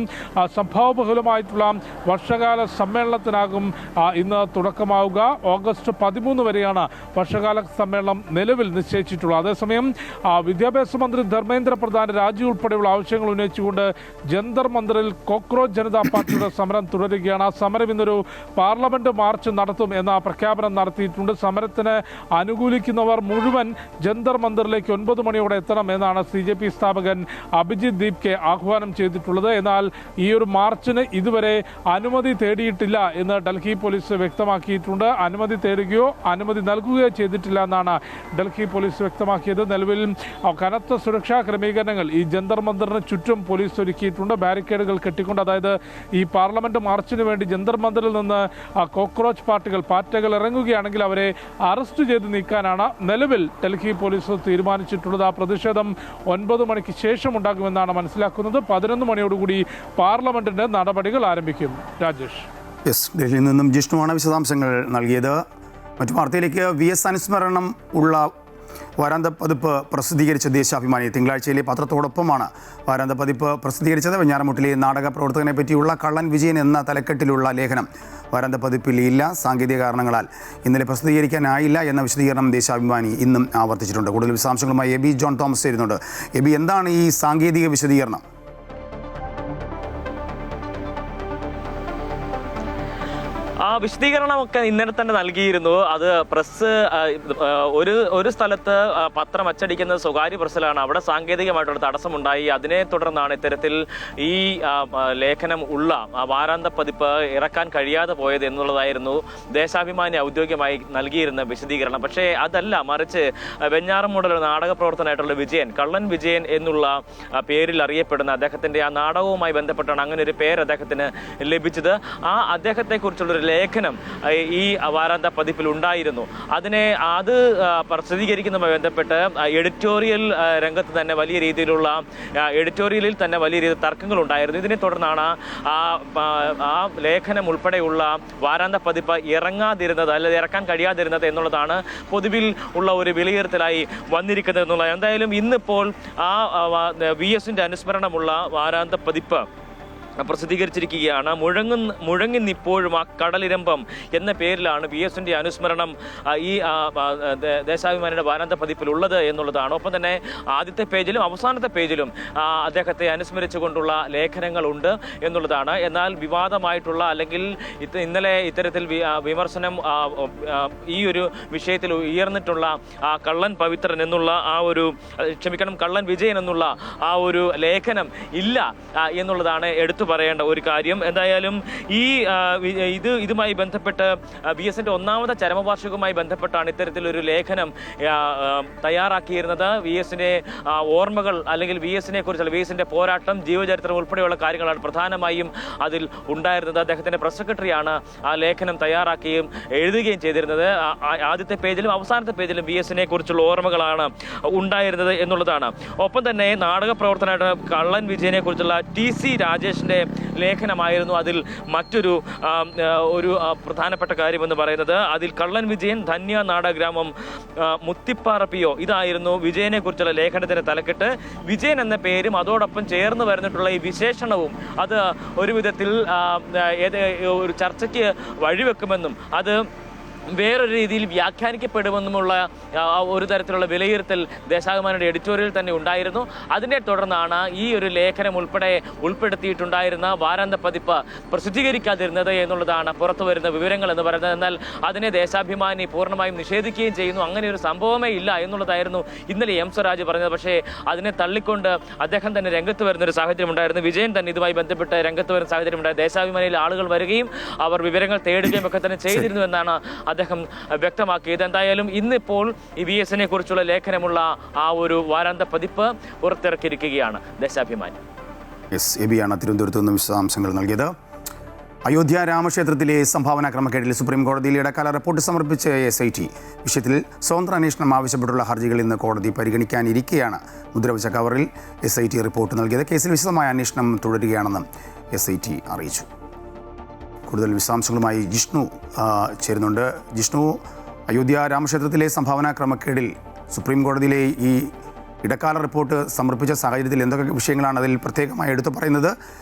സംഭവബഹുലമായിട്ടുള്ള വർഷകാല സമ്മേളനത്തിനാകും ഇന്ന് തുടക്കമാവുക. ഓഗസ്റ്റ് 13 വരെയാണ് വർഷകാല സമ്മേളനം നിലവിൽ നിശ്ചയിച്ചിട്ടുള്ളത്. അതേസമയം വിദ്യാഭ്യാസ മന്ത്രി ധർമ്മേന്ദ്ര പ്രധാൻ രാജി ഉൾപ്പെടെയുള്ള ആവശ്യങ്ങൾ ഉന്നയിച്ചുകൊണ്ട് ജന്തർ മന്ദിറിൽ കോക്രോച്ച് ജനതാ പാർട്ടിയുടെ സമരം തുടരുകയാണ്. ആ സമരം ഇന്നൊരു പാർലമെന്റ് മാർച്ച് നടത്തും എന്ന പ്രഖ്യാപനം നടത്തിയിട്ടുണ്ട്. സമരത്തിന് അനുകൂലിക്കുന്നവർ മുഴുവൻ ജന്തർ മന്ദിറിലേക്ക് 9 മണിയോടെ എത്തണം എന്നാണ് CJP സ്ഥാപകൻ അഭിജിത് ദീപ്കെ ആഹ്വാനം ചെയ്തിട്ടുള്ളത്. എന്നാൽ ഈ ഒരു മാർച്ചിന് ഇതുവരെ അനുമതി തേടിയിട്ടില്ല എന്ന് ഡൽഹി പോലീസ് വ്യക്തമാക്കിയിട്ടുണ്ട്. അനുമതി തേടുകയോ അനുമതി നൽകുകയോ ചെയ്തിട്ടില്ല എന്നാണ് ഡൽഹി പോലീസ് വ്യക്തമാക്കിയത്. നിലവിൽ കനത്ത സുരക്ഷാ ക്രമീകരണങ്ങൾ ഈ ജന്തർ മന്ദിറിന് ചുറ്റും പോലീസ് ഒരുക്കിയിട്ടുണ്ട്. ബാരിക്കേഡുകൾ കെട്ടിക്കൊണ്ട്, അതായത് ഈ പാർലമെന്റ് മാർച്ചിന് വേണ്ടി ജന്തർ മന്ദിറിൽ നിന്ന് കോക്രോച്ച് പാർട്ടികൾ ഇറങ്ങുകയാണെങ്കിൽ അവരെ അറസ്റ്റ് ചെയ്ത് നീക്കാനാണ് നിലവിൽ ഡൽഹി പോലീസ് തീരുമാനിച്ചിട്ടുള്ളത്. ആ പ്രതിഷേധം 9 മണിക്ക് ശേഷം ഉണ്ടാകുമെന്നാണ് മനസ്സിലാക്കുന്നത്. 11 മണിയോടുകൂടി പാർലമെന്റിന്റെ നടപടികൾ ആരംഭിക്കും. രാജേഷ്. ഡൽഹിയിൽ നിന്നും ജിഷ്ണുവാണ് വിശദാംശങ്ങൾ നൽകിയത്. മറ്റു വാർത്തയിലേക്ക്, VS അനുസ്മരണം ഉള്ള വാരാന്ത പതിപ്പ് പ്രസിദ്ധീകരിച്ച ദേശാഭിമാനി തിങ്കളാഴ്ചയിലെ പത്രത്തോടൊപ്പമാണ് വാരാന്ത പതിപ്പ് പ്രസിദ്ധീകരിച്ചത്. വെഞ്ഞാറമൂട്ടിലെ നാടക പ്രവർത്തകനെ പറ്റിയുള്ള കള്ളൻ വിജയൻ എന്ന തലക്കെട്ടിലുള്ള ലേഖനം വാരാന്ത പതിപ്പിൽ ഇല്ല. സാങ്കേതിക കാരണങ്ങളാൽ ഇന്നലെ പ്രസിദ്ധീകരിക്കാനായില്ല എന്ന വിശദീകരണം ദേശാഭിമാനി ഇന്നും ആവർത്തിച്ചിട്ടുണ്ട്. കൂടുതൽ വിശദാംശങ്ങളുമായി എബി ജോൺ തോമസ് ചേരുന്നുണ്ട്. എബി, എന്താണ് ഈ സാങ്കേതിക വിശദീകരണം? വിശദീകരണമൊക്കെ ഇന്നലെ തന്നെ നൽകിയിരുന്നു. അത് പ്രസ് ഒരു സ്ഥലത്ത് പത്രം അച്ചടിക്കുന്നത് സ്വകാര്യ പ്രസ്സിലാണ്. അവിടെ സാങ്കേതികമായിട്ടുള്ള തടസ്സമുണ്ടായി. അതിനെ തുടർന്നാണ് ഇത്തരത്തിൽ ഈ ലേഖനം ഉള്ള വാരാന്ത പതിപ്പ് ഇറക്കാൻ കഴിയാതെ പോയത് എന്നുള്ളതായിരുന്നു ദേശാഭിമാനി ഔദ്യോഗികമായി നൽകിയിരുന്ന വിശദീകരണം. പക്ഷേ അതല്ല, മറിച്ച് വെഞ്ഞാറമൂടിൽ നാടക പ്രവർത്തനമായിട്ടുള്ള വിജയൻ, കള്ളൻ വിജയൻ എന്നുള്ള പേരിൽ അറിയപ്പെടുന്ന അദ്ദേഹത്തിന്റെ ആ നാടകവുമായി ബന്ധപ്പെട്ടാണ് അങ്ങനെ ഒരു പേര് അദ്ദേഹത്തിന് ലഭിച്ചത്. ആ അദ്ദേഹത്തെക്കുറിച്ചുള്ളൊരു ലേഖനം ഈ വാരാന്ത പതിപ്പിൽ ഉണ്ടായിരുന്നു. അത് പ്രസിദ്ധീകരിക്കുന്നതുമായി ബന്ധപ്പെട്ട് എഡിറ്റോറിയൽ രംഗത്ത് തന്നെ വലിയ രീതിയിലുള്ള എഡിറ്റോറിയലിൽ തന്നെ വലിയ രീതിയിൽ തർക്കങ്ങൾ ഉണ്ടായിരുന്നു. ഇതിനെ തുടർന്നാണ് ആ ലേഖനം ഉൾപ്പെടെയുള്ള വാരാന്ത പതിപ്പ് ഇറങ്ങാതിരുന്നത്, അല്ലെങ്കിൽ ഇറക്കാൻ കഴിയാതിരുന്നത് എന്നുള്ളതാണ് പൊതുവിൽ ഉള്ള ഒരു വിലയിരുത്തലായി വന്നിരിക്കുന്നത് എന്നുള്ളത്. എന്തായാലും ഇന്നിപ്പോൾ ആ VSന്റെ അനുസ്മരണമുള്ള വാരാന്ത പതിപ്പ് പ്രസിദ്ധീകരിച്ചിരിക്കുകയാണ്. മുഴങ്ങുന്നിപ്പോഴും ആ കടലിരമ്പം എന്ന പേരിലാണ് VSന്റെ അനുസ്മരണം ഈ ദേശാഭിമാനിയുടെ വാരാന്ത പതിപ്പിലുള്ളത് എന്നുള്ളതാണ്. ഒപ്പം തന്നെ ആദ്യത്തെ പേജിലും അവസാനത്തെ പേജിലും അദ്ദേഹത്തെ അനുസ്മരിച്ചുകൊണ്ടുള്ള ലേഖനങ്ങളുണ്ട് എന്നുള്ളതാണ്. എന്നാൽ വിവാദമായിട്ടുള്ള അല്ലെങ്കിൽ ഇന്നലെ ഇത്തരത്തിൽ വിമർശനം ഈ ഒരു വിഷയത്തിൽ ഉയർന്നിട്ടുള്ള കള്ളൻ പവിത്രൻ എന്നുള്ള കള്ളൻ വിജയൻ എന്നുള്ള ആ ഒരു ലേഖനം ഇല്ല എന്നുള്ളതാണ് എടുത്തു പറയേണ്ട ഒരു കാര്യം. എന്തായാലും ഈ ഇതുമായി ബന്ധപ്പെട്ട് VS-ന്റെ ഒന്നാമത്തെ ചരമവാർഷികവുമായി ബന്ധപ്പെട്ടാണ് ഇത്തരത്തിലൊരു ലേഖനം തയ്യാറാക്കിയിരുന്നത്. VS-ന്റെ ഓർമ്മകൾ അല്ലെങ്കിൽ VS-നെ കുറിച്ചുള്ള VS-ന്റെ പോരാട്ടം, ജീവചരിത്രം ഉൾപ്പെടെയുള്ള കാര്യങ്ങളാണ് പ്രധാനമായും അതിൽ ഉണ്ടായിരുന്നത്. അദ്ദേഹത്തിൻ്റെ പ്രസ് സെക്രട്ടറിയാണ് ആ ലേഖനം തയ്യാറാക്കുകയും എഴുതുകയും ചെയ്തിരുന്നത്. ആദ്യത്തെ പേജിലും അവസാനത്തെ പേജിലും VS-നെ കുറിച്ചുള്ള ഓർമ്മകളാണ് ഉണ്ടായിരുന്നത് എന്നുള്ളതാണ്. ഒപ്പം തന്നെ നാടക പ്രവർത്തനമായിട്ട് കള്ളൻ വിജയനെ കുറിച്ചുള്ള TC രാജേഷിൻ്റെ ലേഖനമായിരുന്നു അതിൽ മറ്റൊരു പ്രധാനപ്പെട്ട കാര്യമെന്ന് പറയുന്നത്. അതിൽ കള്ളൻ വിജയൻ, ധന്യ നാടകഗ്രാമം, മുത്തിപ്പാറ PO ഇതായിരുന്നു വിജയനെ കുറിച്ചുള്ള ലേഖനത്തിന് തലക്കെട്ട്. വിജയൻ എന്ന പേരും അതോടൊപ്പം ചേർന്ന് വരുന്നിട്ടുള്ള ഈ വിശേഷണവും അത് ഒരു വിധത്തിൽ ഒരു ചർച്ചയ്ക്ക് വഴിവെക്കുമെന്നും അത് വേറൊരു രീതിയിൽ വ്യാഖ്യാനിക്കപ്പെടുമെന്നുമുള്ള ഒരു തരത്തിലുള്ള വിലയിരുത്തൽ ദേശാഭിമാനിയുടെ എഡിറ്റോറിയൽ തന്നെ ഉണ്ടായിരുന്നു. അതിനെ തുടർന്നാണ് ഈ ഒരു ലേഖനം ഉൾപ്പെടുത്തിയിട്ടുണ്ടായിരുന്ന വാരാന്ത പതിപ്പ് പ്രസിദ്ധീകരിക്കാതിരുന്നത് എന്നുള്ളതാണ് പുറത്തു വരുന്ന വിവരങ്ങൾ എന്ന് പറയുന്നത്. എന്നാൽ അതിനെ ദേശാഭിമാനി പൂർണ്ണമായും നിഷേധിക്കുകയും ചെയ്യുന്നു. അങ്ങനെ ഒരു സംഭവമേ ഇല്ല എന്നുള്ളതായിരുന്നു ഇന്നലെ M. സ്വരാജ് പറഞ്ഞത്. പക്ഷേ അതിനെ തള്ളിക്കൊണ്ട് അദ്ദേഹം തന്നെ രംഗത്ത് വരുന്നൊരു സാഹചര്യം ഉണ്ടായിരുന്നു. വിജയൻ തന്നെ ഇതുമായി ബന്ധപ്പെട്ട് രംഗത്ത് വരുന്ന സാഹചര്യം ഉണ്ടായിരുന്നു. ദേശാഭിമാനിയിൽ ആളുകൾ വരികയും അവർ വിവരങ്ങൾ തേടുകയും ഒക്കെ തന്നെ ചെയ്തിരുന്നു എന്നാണ് അദ്ദേഹം വ്യക്തമാക്കിയത്. എന്തായാലും ഇന്നിപ്പോൾ ഈ VS-നെ കുറിച്ചുള്ള ലേഖനമുള്ള ആ ഒരു വാരാന്ത പതിപ്പ് പുറത്തിറക്കിയിരിക്കുകയാണ് ദേശാഭിമാനി. എബിയാണ് തിരുവനന്തപുരത്ത് നിന്നും വിശദാംശങ്ങൾ നൽകിയത്. അയോധ്യ രാമക്ഷേത്രത്തിലെ സംഭാവന ക്രമക്കേടിൽ സുപ്രീം കോടതിയിൽ ഇടക്കാല റിപ്പോർട്ട് സമർപ്പിച്ച SIT വിഷയത്തിൽ സ്വതന്ത്ര അന്വേഷണം ആവശ്യപ്പെട്ടുള്ള ഹർജികൾ ഇന്ന് കോടതി പരിഗണിക്കാനിരിക്കെയാണ് മുദ്രവച്ച കവറിൽ SIT റിപ്പോർട്ട് നൽകിയത്. കേസിൽ വിശദമായ അന്വേഷണം തുടരുകയാണെന്നും SIT അറിയിച്ചു. കൂടുതൽ വിശദാംശങ്ങളുമായി ജിഷ്ണു ചേരുന്നുണ്ട്. ജിഷ്ണു, അയോധ്യ രാമക്ഷേത്രത്തിലെ സംഭാവന ക്രമക്കേടിൽ സുപ്രീം കോടതിയിലെ ഈ ഇടക്കാല റിപ്പോർട്ട് സമർപ്പിച്ച സാഹചര്യത്തിൽ എന്തൊക്കെ വിഷയങ്ങളാണ് അതിൽ പ്രത്യേകമായി എടുത്തു പറയുന്നത്?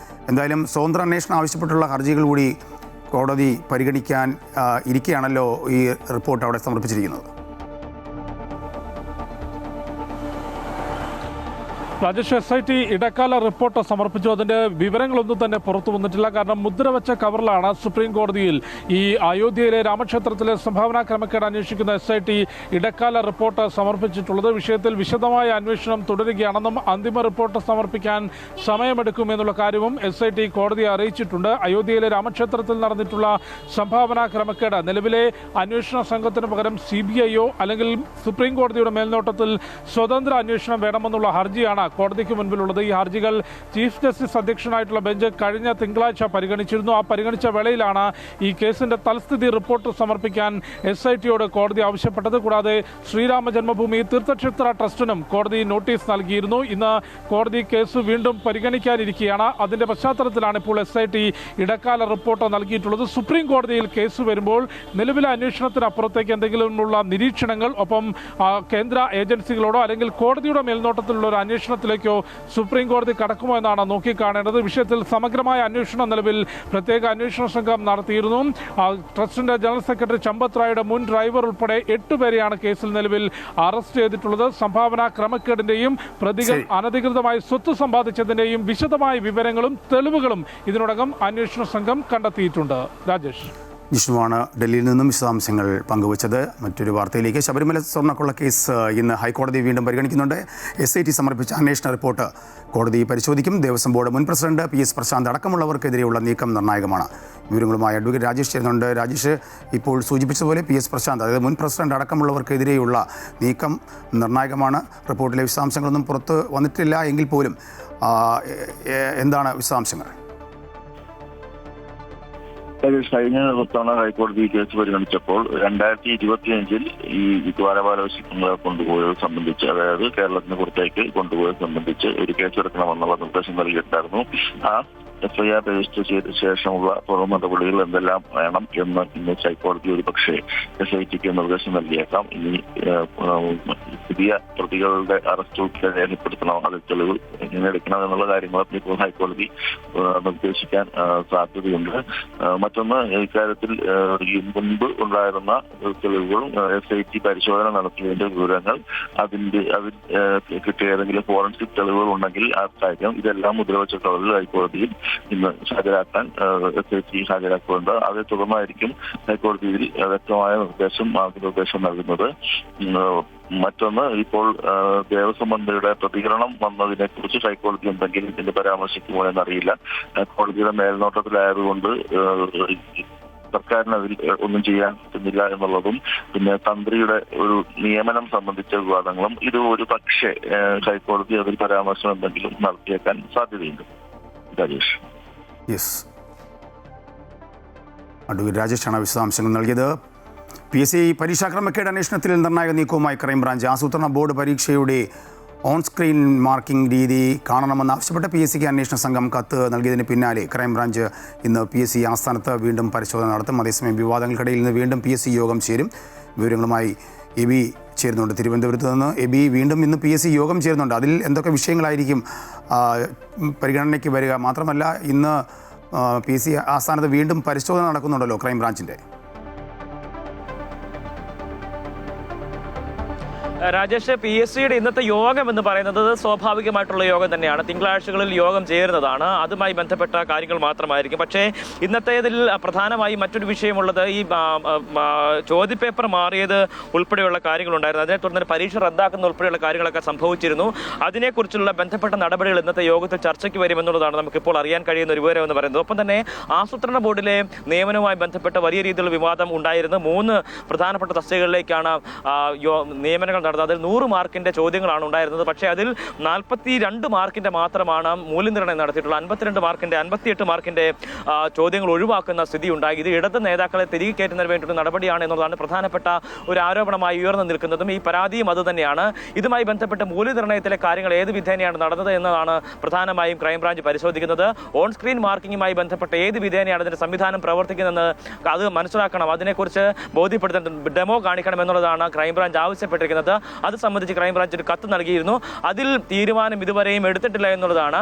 എന്തായാലും സ്വതന്ത്ര അന്വേഷണം ആവശ്യപ്പെട്ടുള്ള ഹർജികൾ കൂടി കോടതി പരിഗണിക്കാൻ ഇരിക്കുകയാണല്ലോ ഈ റിപ്പോർട്ട് അവിടെ സമർപ്പിച്ചിരിക്കുന്നത്. രാജേഷ്, SIT ഇടക്കാല റിപ്പോർട്ട് സമർപ്പിച്ചു. അതിൻ്റെ വിവരങ്ങളൊന്നും തന്നെ പുറത്തു വന്നിട്ടില്ല. കാരണം മുദ്രവച്ച കവറിലാണ് സുപ്രീം കോടതിയിൽ ഈ അയോധ്യയിലെ രാമക്ഷേത്രത്തിലെ സംഭാവന ക്രമക്കേട് അന്വേഷിക്കുന്ന SIT ഇടക്കാല റിപ്പോർട്ട് സമർപ്പിച്ചിട്ടുള്ളത്. വിഷയത്തിൽ വിശദമായ അന്വേഷണം തുടരുകയാണെന്നും അന്തിമ റിപ്പോർട്ട് സമർപ്പിക്കാൻ സമയമെടുക്കുമെന്നുള്ള കാര്യവും SIT കോടതിയെ അറിയിച്ചിട്ടുണ്ട്. അയോധ്യയിലെ രാമക്ഷേത്രത്തിൽ നടന്നിട്ടുള്ള സംഭാവന ക്രമക്കേട് നിലവിലെ അന്വേഷണ സംഘത്തിന് പകരം CBIയോ അല്ലെങ്കിൽ സുപ്രീം കോടതിയുടെ മേൽനോട്ടത്തിൽ സ്വതന്ത്ര അന്വേഷണം വേണമെന്നുള്ള ഹർജിയാണ് കോടതിക്ക് മുൻപിലുള്ളത്. ഈ ഹർജികൾ ചീഫ് ജസ്റ്റിസ് അധ്യക്ഷനായിട്ടുള്ള ബെഞ്ച് കഴിഞ്ഞ തിങ്കളാഴ്ച പരിഗണിച്ചിരുന്നു. ആ പരിഗണിച്ച വേളയിലാണ് ഈ കേസിന്റെ തൽസ്ഥിതി റിപ്പോർട്ട് സമർപ്പിക്കാൻ SITയോട് കോടതി ആവശ്യപ്പെട്ടത്. കൂടാതെ ശ്രീരാമ ജന്മഭൂമി തീർത്ഥക്ഷേത്ര ട്രസ്റ്റിനും കോടതി നോട്ടീസ് നൽകിയിരുന്നു. ഇന്ന് കോടതി കേസ് വീണ്ടും പരിഗണിക്കാനിരിക്കുകയാണ്. അതിന്റെ പശ്ചാത്തലത്തിലാണ് ഇപ്പോൾ SIT ഇടക്കാല റിപ്പോർട്ട് നൽകിയിട്ടുള്ളത്. സുപ്രീം കോടതിയിൽ കേസ് വരുമ്പോൾ നിലവിലെ അന്വേഷണത്തിനപ്പുറത്തേക്ക് എന്തെങ്കിലുമുള്ള നിരീക്ഷണങ്ങൾ ഒപ്പം കേന്ദ്ര ഏജൻസികളോടോ അല്ലെങ്കിൽ കോടതിയുടെ മേൽനോട്ടത്തിലുള്ള ഒരു അന്വേഷണത്തിലേക്കോ സുപ്രീം കോടതി കടക്കുമോ എന്നാണ് നോക്കിക്കാണേണ്ടത്. വിഷയത്തിൽ സമഗ്രമായ അന്വേഷണം നിലവിൽ പ്രത്യേക അന്വേഷണ സംഘം നടത്തിയിരുന്നു. ട്രസ്റ്റിന്റെ ജനറൽ സെക്രട്ടറി ചമ്പത് റായുടെ മുൻ ഡ്രൈവർ ഉൾപ്പെടെ 8 പേരെയാണ് കേസിൽ നിലവിൽ അറസ്റ്റ് ചെയ്തിട്ടുള്ളത്. സംഭാവന ക്രമക്കേടിന്റെയും പ്രതികൾ അനധികൃതമായി സ്വത്ത് സമ്പാദിച്ചതിന്റെയും വിശദമായ വിവരങ്ങളും തെളിവുകളും ഇതിനോടകം അന്വേഷണ സംഘം കണ്ടെത്തിയിട്ടുണ്ട്. രാജേഷ്, ജിഷ്ണുവാണ് ഡൽഹിയിൽ നിന്നും വിശദാംശങ്ങൾ പങ്കുവച്ചത്. മറ്റൊരു വാർത്തയിലേക്ക്. ശബരിമല സ്വർണ്ണക്കൊള്ള കേസ് ഇന്ന് ഹൈക്കോടതി വീണ്ടും പരിഗണിക്കുന്നുണ്ട്. SIT സമർപ്പിച്ച അന്വേഷണ റിപ്പോർട്ട് കോടതി പരിശോധിക്കും. ദേവസ്വം ബോർഡ് മുൻ പ്രസിഡന്റ് PS പ്രശാന്ത് അടക്കമുള്ളവർക്കെതിരെയുള്ള നീക്കം നിർണായകമാണ്. വിവരങ്ങളുമായി അഡ്വക്കേറ്റ് രാജേഷ് ചേരുന്നുണ്ട്. രാജേഷ്, ഇപ്പോൾ സൂചിപ്പിച്ചതുപോലെ PS പ്രശാന്ത്, അതായത് മുൻ പ്രസിഡന്റ് അടക്കമുള്ളവർക്കെതിരെയുള്ള നീക്കം നിർണായകമാണ്. റിപ്പോർട്ടിലെ വിശദാംശങ്ങളൊന്നും പുറത്ത് വന്നിട്ടില്ല എങ്കിൽ പോലും എന്താണ് വിശദാംശങ്ങൾ? കഴിഞ്ഞ തവണ ഹൈക്കോടതി കേസ് പരിഗണിച്ചപ്പോൾ 2025 ഈ ദ്വാരപാലകങ്ങളെ കൊണ്ടുപോയത് സംബന്ധിച്ച്, അതായത് കേരളത്തിന് പുറത്തേക്ക് കൊണ്ടുപോയത് സംബന്ധിച്ച് ഒരു കേസെടുക്കണമെന്നുള്ള നിർദ്ദേശം നൽകിയിട്ടുണ്ടായിരുന്നു. ആ FIR രജിസ്റ്റർ ചെയ്ത ശേഷമുള്ള തുടർ നടപടികൾ എന്തെല്ലാം വേണം എന്ന് ഇന്ന് ഹൈക്കോടതി ഒരു പക്ഷേ SITക്ക് നിർദ്ദേശം നൽകിയേക്കാം. ഇനി പുതിയ പ്രതികളുടെ അറസ്റ്റ് ഉൾപ്പെടെ രേഖപ്പെടുത്തണം, അതിൽ തെളിവ് എങ്ങനെ എടുക്കണം എന്നുള്ള കാര്യങ്ങളൊക്കെ ഇപ്പോൾ ഹൈക്കോടതി നിർദ്ദേശിക്കാൻ സാധ്യതയുണ്ട്. മറ്റൊന്ന്, ഇക്കാര്യത്തിൽ മുൻപ് ഉണ്ടായിരുന്ന തെളിവുകളും SIT പരിശോധന നടത്തിയതിന്റെ വിവരങ്ങൾ, അതിൽ കിട്ടിയ ഏതെങ്കിലും ഫോറൻസിക് തെളിവുകൾ ഉണ്ടെങ്കിൽ ആ കാര്യം ഇതെല്ലാം മുദ്രവച്ച കവറിൽ ഹൈക്കോടതിയിൽ ഇന്ന് ഹാജരാക്കാൻ SIT ഹാജരാക്കുന്നുണ്ട്. അതേ തുടർന്നായിരിക്കും ഹൈക്കോടതിയിൽ വ്യക്തമായ മാർഗനിർദ്ദേശം നൽകുന്നത്. മറ്റൊന്ന്, ഇപ്പോൾ ദേവസ്വം മന്ത്രിയുടെ പ്രതികരണം വന്നതിനെ കുറിച്ച് ഹൈക്കോടതി എന്തെങ്കിലും ഇതിന്റെ പരാമർശിക്കുമോ എന്നറിയില്ല. കോടതിയുടെ മേൽനോട്ടത്തിലായതുകൊണ്ട് സർക്കാരിന് അതിൽ ഒന്നും ചെയ്യാൻ പറ്റുന്നില്ല എന്നുള്ളതും, പിന്നെ തന്ത്രിയുടെ ഒരു നിയമനം സംബന്ധിച്ച വിവാദങ്ങളും, ഇത് ഒരു പക്ഷേ ഹൈക്കോടതി അതിൽ പരാമർശം എന്തെങ്കിലും നടത്തിയേക്കാൻ സാധ്യതയുണ്ട്. രാജേഷ്. യെസ്, അഡ്വക്കേറ്റ് രാജേഷാണ് വിശദാംശങ്ങൾ നൽകിയത്. PSC പരീക്ഷാ ക്രമക്കേട് അന്വേഷണത്തിൽ നിർണായക നീക്കവുമായി ക്രൈംബ്രാഞ്ച്. ആസൂത്രണ ബോർഡ് പരീക്ഷയുടെ ഓൺ സ്ക്രീൻ മാർക്കിംഗ് രീതി കാണണമെന്നാവശ്യപ്പെട്ട് PSCക്ക് അന്വേഷണ സംഘം കത്ത് നൽകിയതിന് പിന്നാലെ ക്രൈംബ്രാഞ്ച് ഇന്ന് PSC ആസ്ഥാനത്ത് വീണ്ടും പരിശോധന നടത്തും. അതേസമയം വിവാദങ്ങൾക്കിടയിൽ നിന്ന് വീണ്ടും PSC യോഗം ചേരും. വിവരങ്ങളുമായി എബി ചേരുന്നുണ്ട് തിരുവനന്തപുരത്ത് നിന്ന്. എബി, വീണ്ടും ഇന്ന് PSC യോഗം ചേരുന്നുണ്ട്. അതിൽ എന്തൊക്കെ വിഷയങ്ങളായിരിക്കും പരിഗണനയ്ക്ക് വരിക? മാത്രമല്ല, ഇന്ന് PSC ആസ്ഥാനത്ത് വീണ്ടും പരിശോധന നടക്കുന്നുണ്ടല്ലോ ക്രൈംബ്രാഞ്ചിൻ്റെ. രാജേഷ്, PSCയുടെ ഇന്നത്തെ യോഗം എന്ന് പറയുന്നത് സ്വാഭാവികമായിട്ടുള്ള യോഗം തന്നെയാണ്. തിങ്കളാഴ്ചകളിൽ യോഗം ചേരുന്നതാണ്. അതുമായി ബന്ധപ്പെട്ട കാര്യങ്ങൾ മാത്രമായിരിക്കും. പക്ഷേ ഇന്നത്തേതിൽ പ്രധാനമായി മറ്റൊരു വിഷയമുള്ളത് ഈ ചോദ്യപേപ്പർ മാറിയത് ഉൾപ്പെടെയുള്ള കാര്യങ്ങളുണ്ടായിരുന്നു. അതിനെ തുടർന്ന് പരീക്ഷ റദ്ദാക്കുന്ന ഉൾപ്പെടെയുള്ള കാര്യങ്ങളൊക്കെ സംഭവിച്ചിരുന്നു. അതിനെക്കുറിച്ചുള്ള ബന്ധപ്പെട്ട നടപടികൾ ഇന്നത്തെ യോഗത്തിൽ ചർച്ചയ്ക്ക് വരുമെന്നുള്ളതാണ് നമുക്കിപ്പോൾ അറിയാൻ കഴിയുന്ന ഒരു വിവരം എന്ന് പറയുന്നത്. ഒപ്പം തന്നെ ആസൂത്രണ ബോർഡിലെ നിയമനവുമായി ബന്ധപ്പെട്ട് വലിയ രീതിയിലുള്ള വിവാദം ഉണ്ടായിരുന്നു. 3 പ്രധാനപ്പെട്ട തസ്തികകളിലേക്കാണ് നിയമനങ്ങൾ നടന്നത്. അതിൽ 100 മാർക്കിന്റെ ചോദ്യങ്ങളാണ് ഉണ്ടായിരുന്നത്. പക്ഷേ അതിൽ 42 മാർക്കിന്റെ മാത്രമാണ് മൂല്യനിർണ്ണയം നടത്തിയിട്ടുള്ളത്. 58 മാർക്കിന്റെ ചോദ്യങ്ങൾ ഒഴിവാക്കുന്ന സ്ഥിതി ഉണ്ടായി. ഇത് ഇടത് നേതാക്കളെ തിരികെ കയറ്റുന്നതിന് വേണ്ടിയുള്ള നടപടിയാണ് എന്നുള്ളതാണ് പ്രധാനപ്പെട്ട ഒരു ആരോപണമായി ഉയർന്നു നിൽക്കുന്നതും. ഈ പരാതിയും അതുതന്നെയാണ്. ഇതുമായി ബന്ധപ്പെട്ട് മൂല്യനിർണ്ണയത്തിലെ കാര്യങ്ങൾ ഏത് വിധേനയാണ് നടന്നത് എന്നതാണ് പ്രധാനമായും ക്രൈംബ്രാഞ്ച് പരിശോധിക്കുന്നത്. ഓൺ സ്ക്രീൻ മാർക്കിങ്ങുമായി ബന്ധപ്പെട്ട് ഏത് വിധേനയാണ് അതിന്റെ സംവിധാനം പ്രവർത്തിക്കുന്നതെന്ന് അത് മനസ്സിലാക്കണം. അതിനെക്കുറിച്ച് ബോധ്യപ്പെടുത്താൻ ഡെമോ കാണിക്കണം എന്നുള്ളതാണ് ക്രൈംബ്രാഞ്ച് ആവശ്യപ്പെട്ടിരിക്കുന്നത്. അത് സംബന്ധിച്ച് ക്രൈംബ്രാഞ്ച് ഒരു കത്ത് നൽകിയിരുന്നു. അതിൽ തീരുമാനം ഇതുവരെയും എടുത്തിട്ടില്ല എന്നുള്ളതാണ്.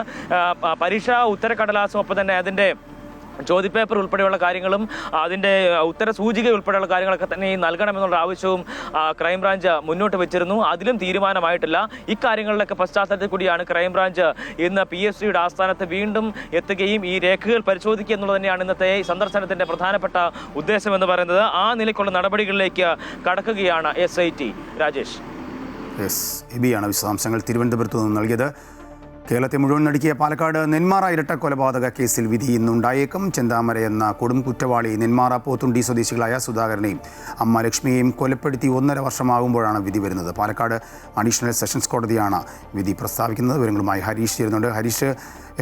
പരീക്ഷാ ഉത്തരക്കടലാസും ഒപ്പം തന്നെ അതിൻ്റെ ചോദ്യപേപ്പർ ഉൾപ്പെടെയുള്ള കാര്യങ്ങളും അതിൻ്റെ ഉത്തര സൂചിക ഉൾപ്പെടെയുള്ള കാര്യങ്ങളൊക്കെ തന്നെ നൽകണമെന്നുള്ള ആവശ്യവും ക്രൈംബ്രാഞ്ച് മുന്നോട്ട് വെച്ചിരുന്നു. അതിലും തീരുമാനമായിട്ടില്ല. ഇക്കാര്യങ്ങളിലൊക്കെ പശ്ചാത്തലത്തിൽ കൂടിയാണ് ക്രൈംബ്രാഞ്ച് ഇന്ന് PSCയുടെ ആസ്ഥാനത്ത് വീണ്ടും എത്തുകയും ഈ രേഖകൾ പരിശോധിക്കുക എന്നുള്ളത് തന്നെയാണ് ഇന്നത്തെ സന്ദർശനത്തിൻ്റെ പ്രധാനപ്പെട്ട ഉദ്ദേശം എന്ന് പറയുന്നത്. ആ നിലയ്ക്കുള്ള നടപടികളിലേക്ക് കടക്കുകയാണ് SIT. രാജേഷ്. എബിയാണ് വിശദാംശങ്ങൾ തിരുവനന്തപുരത്ത് നിന്ന് നൽകിയത്. കേരളത്തെ മുഴുവൻ നടുക്കിയ പാലക്കാട് നെന്മാറ ഇരട്ടക്കൊലപാതക കേസിൽ വിധി ഇന്നുണ്ടായേക്കും. ചെന്താമര എന്ന കൊടും കുറ്റവാളി നെന്മാറ പോത്തുണ്ടി സ്വദേശികളായ സുധാകരനെയും അമ്മ ലക്ഷ്മിയെയും കൊലപ്പെടുത്തി 1.5 വർഷമാകുമ്പോഴാണ് വിധി വരുന്നത്. പാലക്കാട് അഡീഷണൽ സെഷൻസ് കോടതിയാണ് വിധി പ്രസ്താവിക്കുന്നത്. വിവരങ്ങളുമായി ഹരീഷ് ചേരുന്നുണ്ട്. ഹരീഷ്,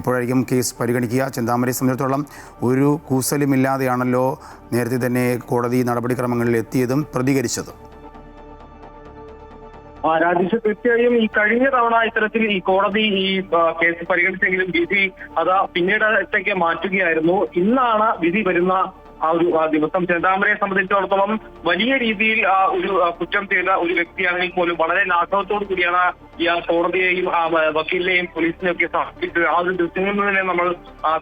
എപ്പോഴായിരിക്കും കേസ് പരിഗണിക്കുക? ചെന്താമരയെ സംബന്ധിച്ചിടത്തോളം ഒരു കൂസലുമില്ലാതെയാണല്ലോ നേരത്തെ തന്നെ കോടതി നടപടിക്രമങ്ങളിൽ എത്തിയതും പ്രതികരിച്ചതും. രാജേഷ്, തീർച്ചയായും ഈ കഴിഞ്ഞ തവണ ഇത്തരത്തിൽ ഈ കോടതി ഈ കേസ് പരിഗണിച്ചെങ്കിലും വിധി അത് പിന്നീടത്തേക്ക് മാറ്റുകയായിരുന്നു. ഇന്നാണ് വിധി വരുന്ന ആ ഒരു ദിവസം. ചെന്താമരയെ സംബന്ധിച്ചിടത്തോളം വലിയ രീതിയിൽ ഒരു കുറ്റം ചെയ്ത ഒരു വ്യക്തിയാണെങ്കിൽ പോലും വളരെ ലാഘവത്തോടു കൂടിയാണ് ഇയാൾ കോടതിയെയും വക്കീലിനെയും പോലീസിനെയും ഒക്കെ സമർപ്പിച്ചത്. ആ ഒരു ദിവസങ്ങളിൽ തന്നെ നമ്മൾ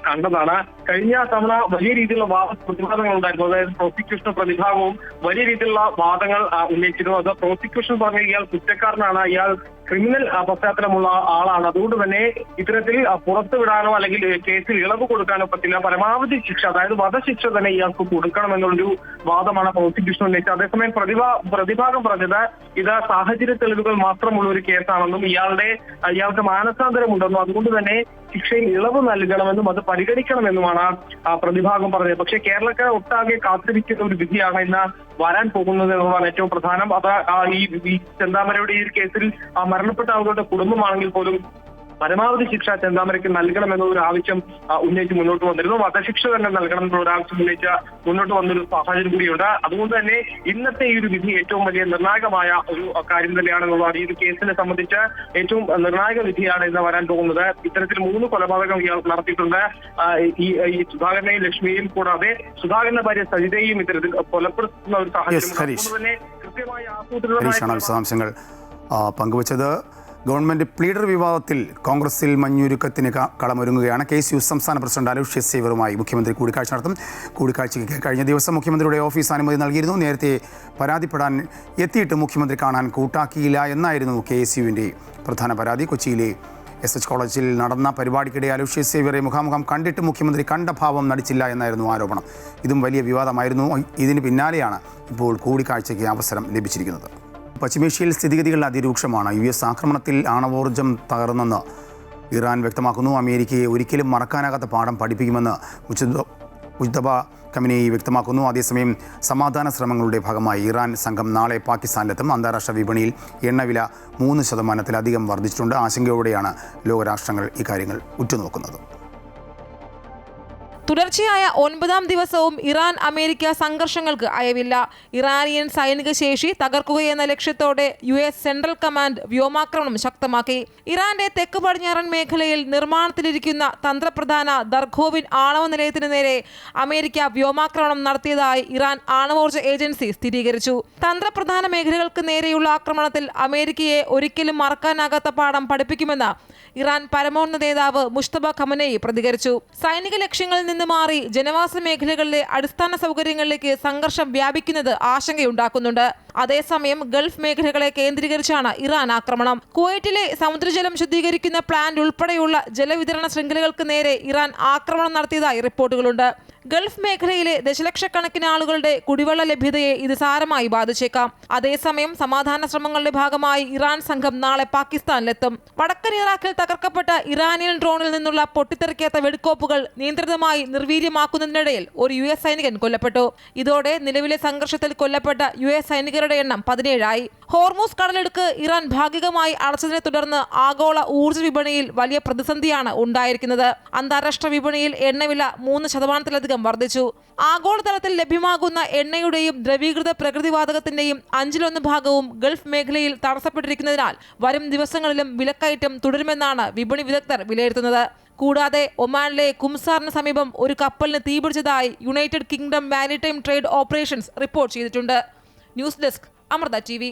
കണ്ടതാണ്. കഴിഞ്ഞ തവണ വലിയ രീതിയിലുള്ള പ്രതിവാദങ്ങൾ ഉണ്ടായിരുന്നു. അതായത് പ്രോസിക്യൂഷൻ പ്രതിഭാഗവും വലിയ രീതിയിലുള്ള വാദങ്ങൾ ഉന്നയിച്ചിരുന്നു. അത് പ്രോസിക്യൂഷൻ പറഞ്ഞ ഇയാൾ കുറ്റക്കാരനാണ്, ഇയാൾ ക്രിമിനൽ പശ്ചാത്തലമുള്ള ആളാണ്, അതുകൊണ്ട് തന്നെ ഇത്തരത്തിൽ പുറത്തുവിടാനോ അല്ലെങ്കിൽ കേസിൽ ഇളവ് കൊടുക്കാനോ പറ്റില്ല, പരമാവധി ശിക്ഷ അതായത് വധശിക്ഷ തന്നെ ഇയാൾക്ക് കൊടുക്കണമെന്നുള്ളൊരു വാദമാണ് പ്രോസിക്യൂഷൻ ഉന്നയിച്ചത്. അതേസമയം പ്രതിഭാഗം പറഞ്ഞത് ഇത് സാഹചര്യ തെളിവുകൾ മാത്രമുള്ള ഒരു കേസാണെന്നും ഇയാൾക്ക് മാനസാന്തരമുണ്ടെന്നും അതുകൊണ്ട് തന്നെ ശിക്ഷയിൽ ഇളവ് നൽകണമെന്നും അത് പരിഗണിക്കണമെന്നുമാണ് പ്രതിഭാഗം പറഞ്ഞത്. പക്ഷേ കേരളക്കാർ ഒട്ടാകെ കാത്തിരിക്കുന്ന ഒരു വിധിയാണ് ഇന്ന് വരാൻ പോകുന്നത് എന്നുള്ളതാണ് ഏറ്റവും പ്രധാനം. അത് ഈ ചെന്താമരയുടെ ഈ ഒരു കേസിൽ മരണപ്പെട്ട ആളുകളുടെ കുടുംബമാണെങ്കിൽ പോലും പരമാവധി ശിക്ഷ ചെന്താമരയ്ക്ക് നൽകണമെന്നൊരു ആവശ്യം ഉന്നയിച്ച് മുന്നോട്ട് വന്നിരുന്നു. വധശിക്ഷ തന്നെ നൽകണം എന്നുള്ള ആവശ്യം ഉന്നയിച്ച് മുന്നോട്ട് വന്നൊരു സാഹചര്യം കൂടിയുണ്ട്. അതുകൊണ്ട് തന്നെ ഇന്നത്തെ ഈ ഒരു വിധി ഏറ്റവും വലിയ നിർണായകമായ ഒരു കാര്യം തന്നെയാണെന്നുള്ളതാണ്. ഈ ഒരു കേസിനെ സംബന്ധിച്ച് ഏറ്റവും നിർണായക വിധിയാണ് ഇന്ന് വരാൻ പോകുന്നത്. ഇത്തരത്തിൽ 3 കൊലപാതകം ഇയാൾ നടത്തിയിട്ടുണ്ട്. ഈ സുധാകരനെയും ലക്ഷ്മിയെയും കൂടാതെ സുധാകരന്റെ ഭാര്യ സജിതയെയും ഇത്തരത്തിൽ കൊലപ്പെടുത്തുന്ന ഒരു സാഹചര്യം. അതുകൊണ്ട് തന്നെ കൃത്യമായ ആസൂത്രിതമായ വിശദാംശങ്ങൾ പങ്കുവച്ചത്. ഗവൺമെന്റ് പ്ലീഡർ വിവാദത്തിൽ കോൺഗ്രസിൽ മഞ്ഞുരുക്കത്തിന് കളമൊരുങ്ങുകയാണ്. KSU സംസ്ഥാന പ്രസിഡന്റ് അലോഷ്യസ് സേവറുമായി മുഖ്യമന്ത്രി കൂടിക്കാഴ്ച നടത്തും. കൂടിക്കാഴ്ചയ്ക്ക് കഴിഞ്ഞ ദിവസം മുഖ്യമന്ത്രിയുടെ ഓഫീസ് അനുമതി നൽകിയിരുന്നു. നേരത്തെ പരാതിപ്പെടാൻ എത്തിയിട്ട് മുഖ്യമന്ത്രി കാണാൻ കൂട്ടാക്കിയില്ല എന്നായിരുന്നു KSUവിൻ്റെ പ്രധാന പരാതി. കൊച്ചിയിലെ SH കോളേജിൽ നടന്ന പരിപാടിക്കിടെ അലോഷ്യസ് സേവ്യറെ മുഖാമുഖം കണ്ടിട്ട് മുഖ്യമന്ത്രി കണ്ട ഭാവം നടിച്ചില്ല എന്നായിരുന്നു ആരോപണം. ഇതും വലിയ വിവാദമായിരുന്നു. ഇതിന് പിന്നാലെയാണ് ഇപ്പോൾ കൂടിക്കാഴ്ചയ്ക്ക് അവസരം ലഭിച്ചിരിക്കുന്നത്. പശ്ചിമേഷ്യയിൽ സ്ഥിതിഗതികൾ അതിരൂക്ഷമാണ്. US ആക്രമണത്തിൽ ആണവോർജ്ജം തകർന്നെന്ന് ഇറാൻ വ്യക്തമാക്കുന്നു. അമേരിക്കയെ ഒരിക്കലും മറക്കാനാകാത്ത പാഠം പഠിപ്പിക്കുമെന്ന് മുജ്തബ ഖമനേയി വ്യക്തമാക്കുന്നു. അതേസമയം സമാധാന ശ്രമങ്ങളുടെ ഭാഗമായി ഇറാൻ സംഘം നാളെ പാകിസ്ഥാനിലെത്തും. അന്താരാഷ്ട്ര വിപണിയിൽ എണ്ണവില 3% വർദ്ധിച്ചിട്ടുണ്ട്. ആശങ്കയോടെയാണ് ലോകരാഷ്ട്രങ്ങൾ ഇക്കാര്യങ്ങൾ ഉറ്റുനോക്കുന്നത്. തുടർച്ചയായ 9ാം ദിവസവും ഇറാൻ അമേരിക്ക സംഘർഷങ്ങൾക്ക് അയവില്ല. ഇറാനിയൻ സൈനിക ശേഷി തകർക്കുകയെന്ന ലക്ഷ്യത്തോടെ US സെൻട്രൽ കമാൻഡ് വ്യോമാക്രമണം ശക്തമാക്കി. ഇറാന്റെ തെക്ക് പടിഞ്ഞാറൻ മേഖലയിൽ നിർമ്മാണത്തിലിരിക്കുന്ന തന്ത്രപ്രധാന ദർഘോവിൻ ആണവ നിലയത്തിന് നേരെ അമേരിക്ക വ്യോമാക്രമണം നടത്തിയതായി ഇറാൻ ആണവോർജ്ജ ഏജൻസി സ്ഥിരീകരിച്ചു. തന്ത്രപ്രധാന മേഖലകൾക്ക് നേരെയുള്ള ആക്രമണത്തിൽ അമേരിക്കയെ ഒരിക്കലും മറക്കാനാകാത്ത പാഠം പഠിപ്പിക്കുമെന്ന് ഇറാൻ പരമോന്നത നേതാവ് മുജ്തബ ഖമനേയി പ്രതികരിച്ചു. സൈനിക ലക്ഷ്യങ്ങളിൽ നിന്ന് മാറി ജനവാസ മേഖലകളിലെ അടിസ്ഥാന സൗകര്യങ്ങളിലേക്ക് സംഘർഷം വ്യാപിക്കുന്നത് ആശങ്കയുണ്ടാക്കുന്നുണ്ട്. അതേസമയം ഗൾഫ് മേഖലകളെ കേന്ദ്രീകരിച്ചാണ് ഇറാൻ ആക്രമണം. കുവൈറ്റിലെ സമുദ്രജലം ശുദ്ധീകരിക്കുന്ന പ്ലാന്റ് ഉൾപ്പെടെയുള്ള ജലവിതരണ ശൃംഖലകൾക്ക് നേരെ ഇറാൻ ആക്രമണം നടത്തിയതായി റിപ്പോർട്ടുകളുണ്ട്. ഗൾഫ് മേഖലയിലെ ദശലക്ഷക്കണക്കിന് ആളുകളുടെ കുടിവെള്ള ലഭ്യതയെ ഇത് സാരമായി ബാധിച്ചേക്കാം. അതേസമയം സമാധാന ശ്രമങ്ങളുടെ ഭാഗമായി ഇറാൻ സംഘം നാളെ പാകിസ്ഥാനിലെത്തും. വടക്കൻ ഇറാഖിൽ തകർക്കപ്പെട്ട ഇറാനിയൻ ഡ്രോണിൽ നിന്നുള്ള പൊട്ടിത്തെറിക്കാത്ത വെടിക്കോപ്പുകൾ നിയന്ത്രിതമായി നിർവീര്യമാക്കുന്നതിനിടയിൽ ഒരു US സൈനികൻ കൊല്ലപ്പെട്ടു. ഇതോടെ നിലവിലെ സംഘർഷത്തിൽ കൊല്ലപ്പെട്ട US സൈനികരുടെ എണ്ണം 17 ഹോർമൂസ് കടലെടുക്ക് ഇറാൻ ഭാഗികമായി അടച്ചതിനെ തുടർന്ന് ആഗോള ഊർജ്ജ വിപണിയിൽ വലിയ പ്രതിസന്ധിയാണ് ഉണ്ടായിരിക്കുന്നത്. അന്താരാഷ്ട്ര വിപണിയിൽ എണ്ണവില 3% വർദ്ധിച്ചു. ആഗോളതലത്തിൽ ലഭ്യമാകുന്ന എണ്ണയുടെയും ദ്രവീകൃത പ്രകൃതിവാതകത്തിന്റെയും 1/5 ഗൾഫ് മേഖലയിൽ തടസ്സപ്പെട്ടിരിക്കുന്നതിനാൽ വരും ദിവസങ്ങളിലും വിലക്കയറ്റം തുടരുമെന്നാണ് വിപണി വിദഗ്ധർ വിലയിരുത്തുന്നത്. കൂടാതെ ഒമാനിലെ കുംസാറിന് സമീപം ഒരു കപ്പലിന് തീപിടിച്ചതായി United Kingdom Maritime Trade Operations report ചെയ്തിട്ടുണ്ട്. News desk Amrita TV.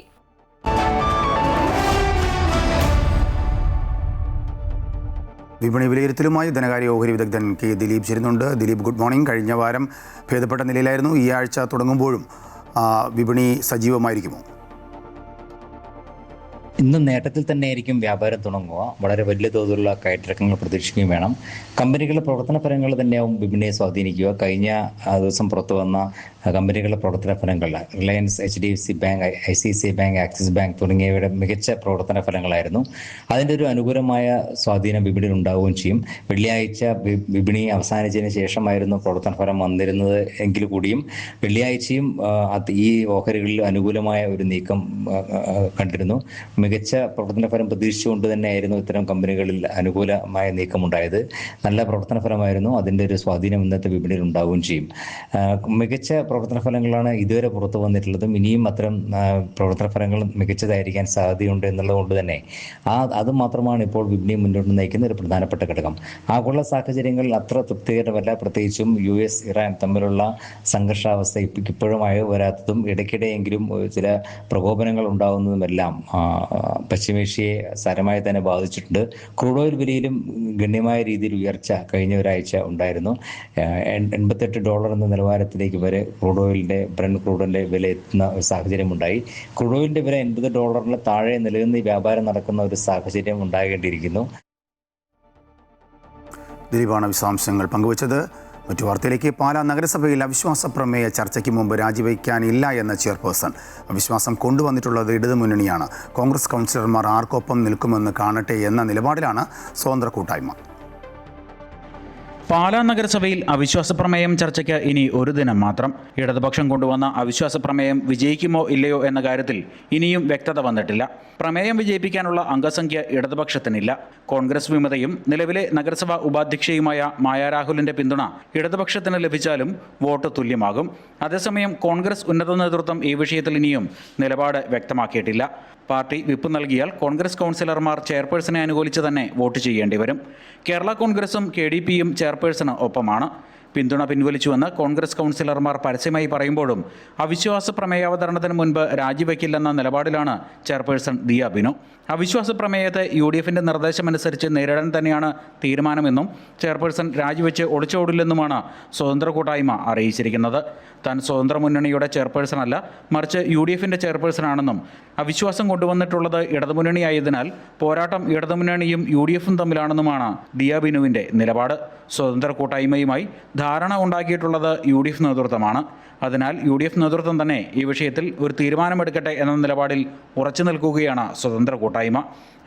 വിപണി വിലയിരുത്തലുമായി ധനകാര്യ ഓഹരി വിദഗ്ധൻ K. ദിലീപ് ചേരുന്നുണ്ട്. Dileep, good morning. കഴിഞ്ഞ വാരം ഭേദപ്പെട്ട നിലയിലായിരുന്നു. ഈ ആഴ്ച തുടങ്ങുമ്പോഴും വിപണി സജീവമായിരിക്കുമോ? ഇന്നും നേട്ടത്തിൽ തന്നെയായിരിക്കും വ്യാപാരം തുടങ്ങുക. വളരെ വലിയ തോതിലുള്ള കയറ്റിറക്കങ്ങൾ പ്രതീക്ഷിക്കുകയും വേണം. കമ്പനികളുടെ പ്രവർത്തന ഫലങ്ങൾ തന്നെയാവും വിപണിയെ സ്വാധീനിക്കുക. കഴിഞ്ഞ ദിവസം പുറത്തു വന്ന കമ്പനികളുടെ പ്രവർത്തന ഫലങ്ങൾ Reliance, HDFC bank, ICICI bank, axis bank തുടങ്ങിയവയുടെ മികച്ച പ്രവർത്തന ഫലങ്ങളായിരുന്നു. അതിൻ്റെ ഒരു അനുകൂലമായ സ്വാധീനം വിപണിയിൽ ഉണ്ടാവുകയും ചെയ്യും. വെള്ളിയാഴ്ച വിപണി അവസാനിച്ചതിന് ശേഷമായിരുന്നു പ്രവർത്തന ഫലം വന്നിരുന്നത് എങ്കിൽ കൂടിയും വെള്ളിയാഴ്ചയും ഈ ഓഹരികളിൽ അനുകൂലമായ ഒരു നീക്കം കണ്ടിരുന്നു. മികച്ച പ്രവർത്തന ഫലം പ്രതീക്ഷിച്ചുകൊണ്ട് തന്നെയായിരുന്നു ഇത്തരം കമ്പനികളിൽ അനുകൂലമായ നീക്കമുണ്ടായത്. നല്ല പ്രവർത്തന ഫലമായിരുന്നു. അതിൻ്റെ ഒരു സ്വാധീനം ഇന്നത്തെ വിപണിയിൽ ഉണ്ടാവുകയും ചെയ്യും. മികച്ച പ്രവർത്തന ഫലങ്ങളാണ് ഇതുവരെ പുറത്തു വന്നിട്ടുള്ളതും. ഇനിയും അത്തരം പ്രവർത്തന ഫലങ്ങൾ മികച്ചതായിരിക്കാൻ സാധ്യതയുണ്ട് എന്നുള്ളതുകൊണ്ട് തന്നെ അത് മാത്രമാണ് ഇപ്പോൾ വിപണി മുന്നോട്ട് നയിക്കുന്ന ഒരു പ്രധാനപ്പെട്ട ഘടകം. ആഗോള സാഹചര്യങ്ങളിൽ അത്ര തൃപ്തികരമല്ല. പ്രത്യേകിച്ചും US ഇറാൻ തമ്മിലുള്ള സംഘർഷാവസ്ഥ ഇപ്പോഴും വരാത്തതും ഇടയ്ക്കിടെയെങ്കിലും ചില പ്രകോപനങ്ങൾ ഉണ്ടാകുന്നതുമെല്ലാം പശ്ചിമേഷ്യയെ സാരമായി തന്നെ ബാധിച്ചിട്ടുണ്ട്. ക്രൂഡ് ഓയിൽ വിലയിലും ഗണ്യമായ രീതിയിൽ ഉയർച്ച കഴിഞ്ഞ ഒരാഴ്ച ഉണ്ടായിരുന്നു. $88 എന്ന നിലവാരത്തിലേക്ക് വരെ ക്രൂഡ് ഓയിലിൻ്റെ ബ്രന്റ് ക്രൂഡിൻ്റെ വില എത്തുന്ന ഒരു സാഹചര്യമുണ്ടായി. ക്രൂഡ് ഓയിലിൻ്റെ വില $80 താഴെ നിലനിന്ന് വ്യാപാരം നടക്കുന്ന ഒരു സാഹചര്യം ഉണ്ടാകേണ്ടിയിരിക്കുന്നു. ദിലീപാണ് വിശദാംശങ്ങൾ പങ്കുവച്ചത്. മറ്റു വാർത്തയിലേക്ക്. പാലാ നഗരസഭയിൽ അവിശ്വാസ പ്രമേയ ചർച്ചയ്ക്ക് മുമ്പ് രാജിവെക്കാനില്ല എന്ന ചെയർപേഴ്സൺ. അവിശ്വാസം കൊണ്ടുവന്നിട്ടുള്ളത് ഇടതുമുന്നണിയാണ്. കോൺഗ്രസ് കൗൺസിലർമാർ ആർക്കൊപ്പം നിൽക്കുമെന്ന് കാണട്ടെ എന്ന നിലപാടിലാണ് സ്വതന്ത്ര കൂട്ടായ്മ. പാലാ നഗരസഭയിൽ അവിശ്വാസ പ്രമേയം ചർച്ചയ്ക്ക് ഇനി ഒരു ദിനം മാത്രം. ഇടതുപക്ഷം കൊണ്ടുവന്ന അവിശ്വാസ പ്രമേയം വിജയിക്കുമോ ഇല്ലയോ എന്ന കാര്യത്തിൽ ഇനിയും വ്യക്തത വന്നിട്ടില്ല. പ്രമേയം വിജയിപ്പിക്കാനുള്ള അംഗസംഖ്യ ഇടതുപക്ഷത്തിനില്ല. കോൺഗ്രസ് വിമതയും നിലവിലെ നഗരസഭാ ഉപാധ്യക്ഷയുമായ മായ രാഹുലിന്റെ പിന്തുണ ഇടതുപക്ഷത്തിന് ലഭിച്ചാലും വോട്ട് തുല്യമാകും. അതേസമയം കോൺഗ്രസ് ഉന്നത നേതൃത്വം ഈ വിഷയത്തിൽ ഇനിയും നിലപാട് വ്യക്തമാക്കിയിട്ടില്ല. പാർട്ടി വിപ്പ് നൽകിയാൽ കോൺഗ്രസ് കൗൺസിലർമാർ ചെയർപേഴ്സണെ അനുകൂലിച്ച് തന്നെ വോട്ട് ചെയ്യേണ്ടി വരും. കേരള കോൺഗ്രസും KDPയും ചെയർപേഴ്സണ് ഒപ്പമാണ്. പിന്തുണ പിൻവലിച്ചുവെന്ന് കോൺഗ്രസ് കൗൺസിലർമാർ പരസ്യമായി പറയുമ്പോഴും അവിശ്വാസ പ്രമേയാവതരണത്തിന് മുൻപ് രാജിവെക്കില്ലെന്ന നിലപാടിലാണ് ചെയർപേഴ്സൺ ദിയ ബിനു. അവിശ്വാസ പ്രമേയത്തെ UDFന്റെ നിർദ്ദേശമനുസരിച്ച് നേരിടാൻ തന്നെയാണ് തീരുമാനമെന്നും ചെയർപേഴ്സൺ രാജിവെച്ച് ഒളിച്ചോടില്ലെന്നുമാണ് സ്വതന്ത്ര കൂട്ടായ്മ അറിയിച്ചിരിക്കുന്നത്. താൻ സ്വതന്ത്ര മുന്നണിയുടെ ചെയർപേഴ്സണല്ല, മറിച്ച് UDFന്റെ ചെയർപേഴ്സണാണെന്നും അവിശ്വാസം കൊണ്ടുവന്നിട്ടുള്ളത് ഇടതുമുന്നണിയായതിനാൽ പോരാട്ടം ഇടതുമുന്നണിയും UDFും തമ്മിലാണെന്നുമാണ് ദിയ ബിനുവിൻ്റെ നിലപാട്. സ്വതന്ത്ര കൂട്ടായ്മയുമായി ധാരണ ഉണ്ടാക്കിയിട്ടുള്ളത് UDF നേതൃത്വമാണ്. അതിനാൽ UDF നേതൃത്വം തന്നെ ഈ വിഷയത്തിൽ ഒരു തീരുമാനമെടുക്കട്ടെ എന്ന നിലപാടിൽ ഉറച്ചു നിൽക്കുകയാണ് സ്വതന്ത്ര കൂട്ടായ്മ.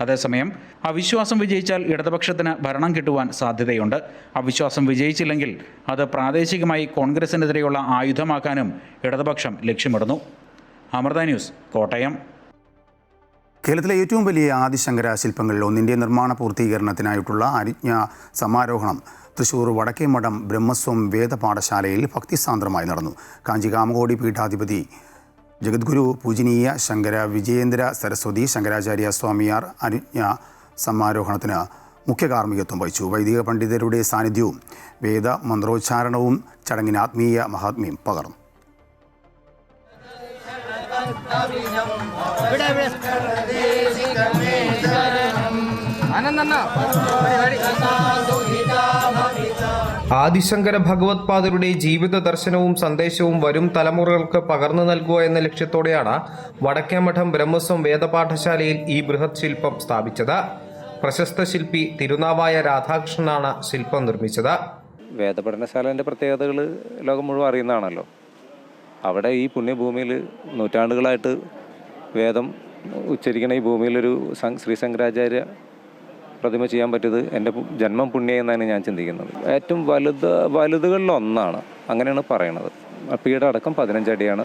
അതേസമയം അവിശ്വാസം വിജയിച്ചാൽ ഇടതുപക്ഷത്തിന് ഭരണം കിട്ടുവാൻ സാധ്യതയുണ്ട്. അവിശ്വാസം വിജയിച്ചില്ലെങ്കിൽ അത് പ്രാദേശികമായി കോൺഗ്രസിനെതിരെയുള്ള ആയുധമാക്കാനും ഇടതുപക്ഷം ലക്ഷ്യമിടുന്നു. അമൃത ന്യൂസ്, കോട്ടയം. കേരളത്തിലെ ഏറ്റവും വലിയ ആദിശങ്കര ശില്പങ്ങളിൽ ഒന്നിൻ്റെ നിർമ്മാണ പൂർത്തീകരണത്തിനായിട്ടുള്ള അനുജ്ഞ സമാരോഹണം തൃശ്ശൂർ വടക്കേമഠം ബ്രഹ്മസ്വം വേദപാഠശാലയിൽ ഭക്തിസാന്ദ്രമായി നടന്നു. കാഞ്ചി കാമകോടി പീഠാധിപതി ജഗദ്ഗുരു പൂജനീയ ശങ്കര വിജയേന്ദ്ര സരസ്വതി ശങ്കരാചാര്യ സ്വാമിയാർ അനുജ്ഞ സമാരോഹണത്തിന് മുഖ്യ കാർമ്മികത്വം വഹിച്ചു. വൈദിക പണ്ഡിതരുടെ സാന്നിധ്യവും വേദ മന്ത്രോച്ചാരണവും ചടങ്ങിന് ആത്മീയ മഹാത്മ്യം പകർന്നു. ആദിശങ്കര ഭഗവത്പാദരുടെ ജീവിത ദർശനവും സന്ദേശവും വരും തലമുറകൾക്ക് പകർന്നു നൽകുക എന്ന ലക്ഷ്യത്തോടെയാണ് വടക്കേമഠം ബ്രഹ്മസ്വം വേദപാഠശാലയിൽ ഈ ബൃഹത് ശില്പം സ്ഥാപിച്ചത്. പ്രശസ്ത ശില്പി തിരുനാവായ രാധാകൃഷ്ണനാണ് ശില്പം നിർമ്മിച്ചത്. വേദപഠനശാലേൻ്റെ പ്രത്യേകതകൾ ലോകം മുഴുവൻ അറിയുന്നതാണല്ലോ. അവിടെ ഈ പുണ്യഭൂമിയിൽ നൂറ്റാണ്ടുകളായിട്ട് വേദം ഉച്ചരിക്കുന്ന ഈ ഭൂമിയിലൊരു ശ്രീ ശങ്കരാചാര്യ പ്രതിമ ചെയ്യാൻ പറ്റിയത് എൻ്റെ ജന്മം പുണ്യം എന്നാണ് ഞാൻ ചിന്തിക്കുന്നത്. ഏറ്റവും വലുതുകളിലൊന്നാണ്, അങ്ങനെയാണ് പറയണത്. പീഠ അടക്കം 15 അടിയാണ്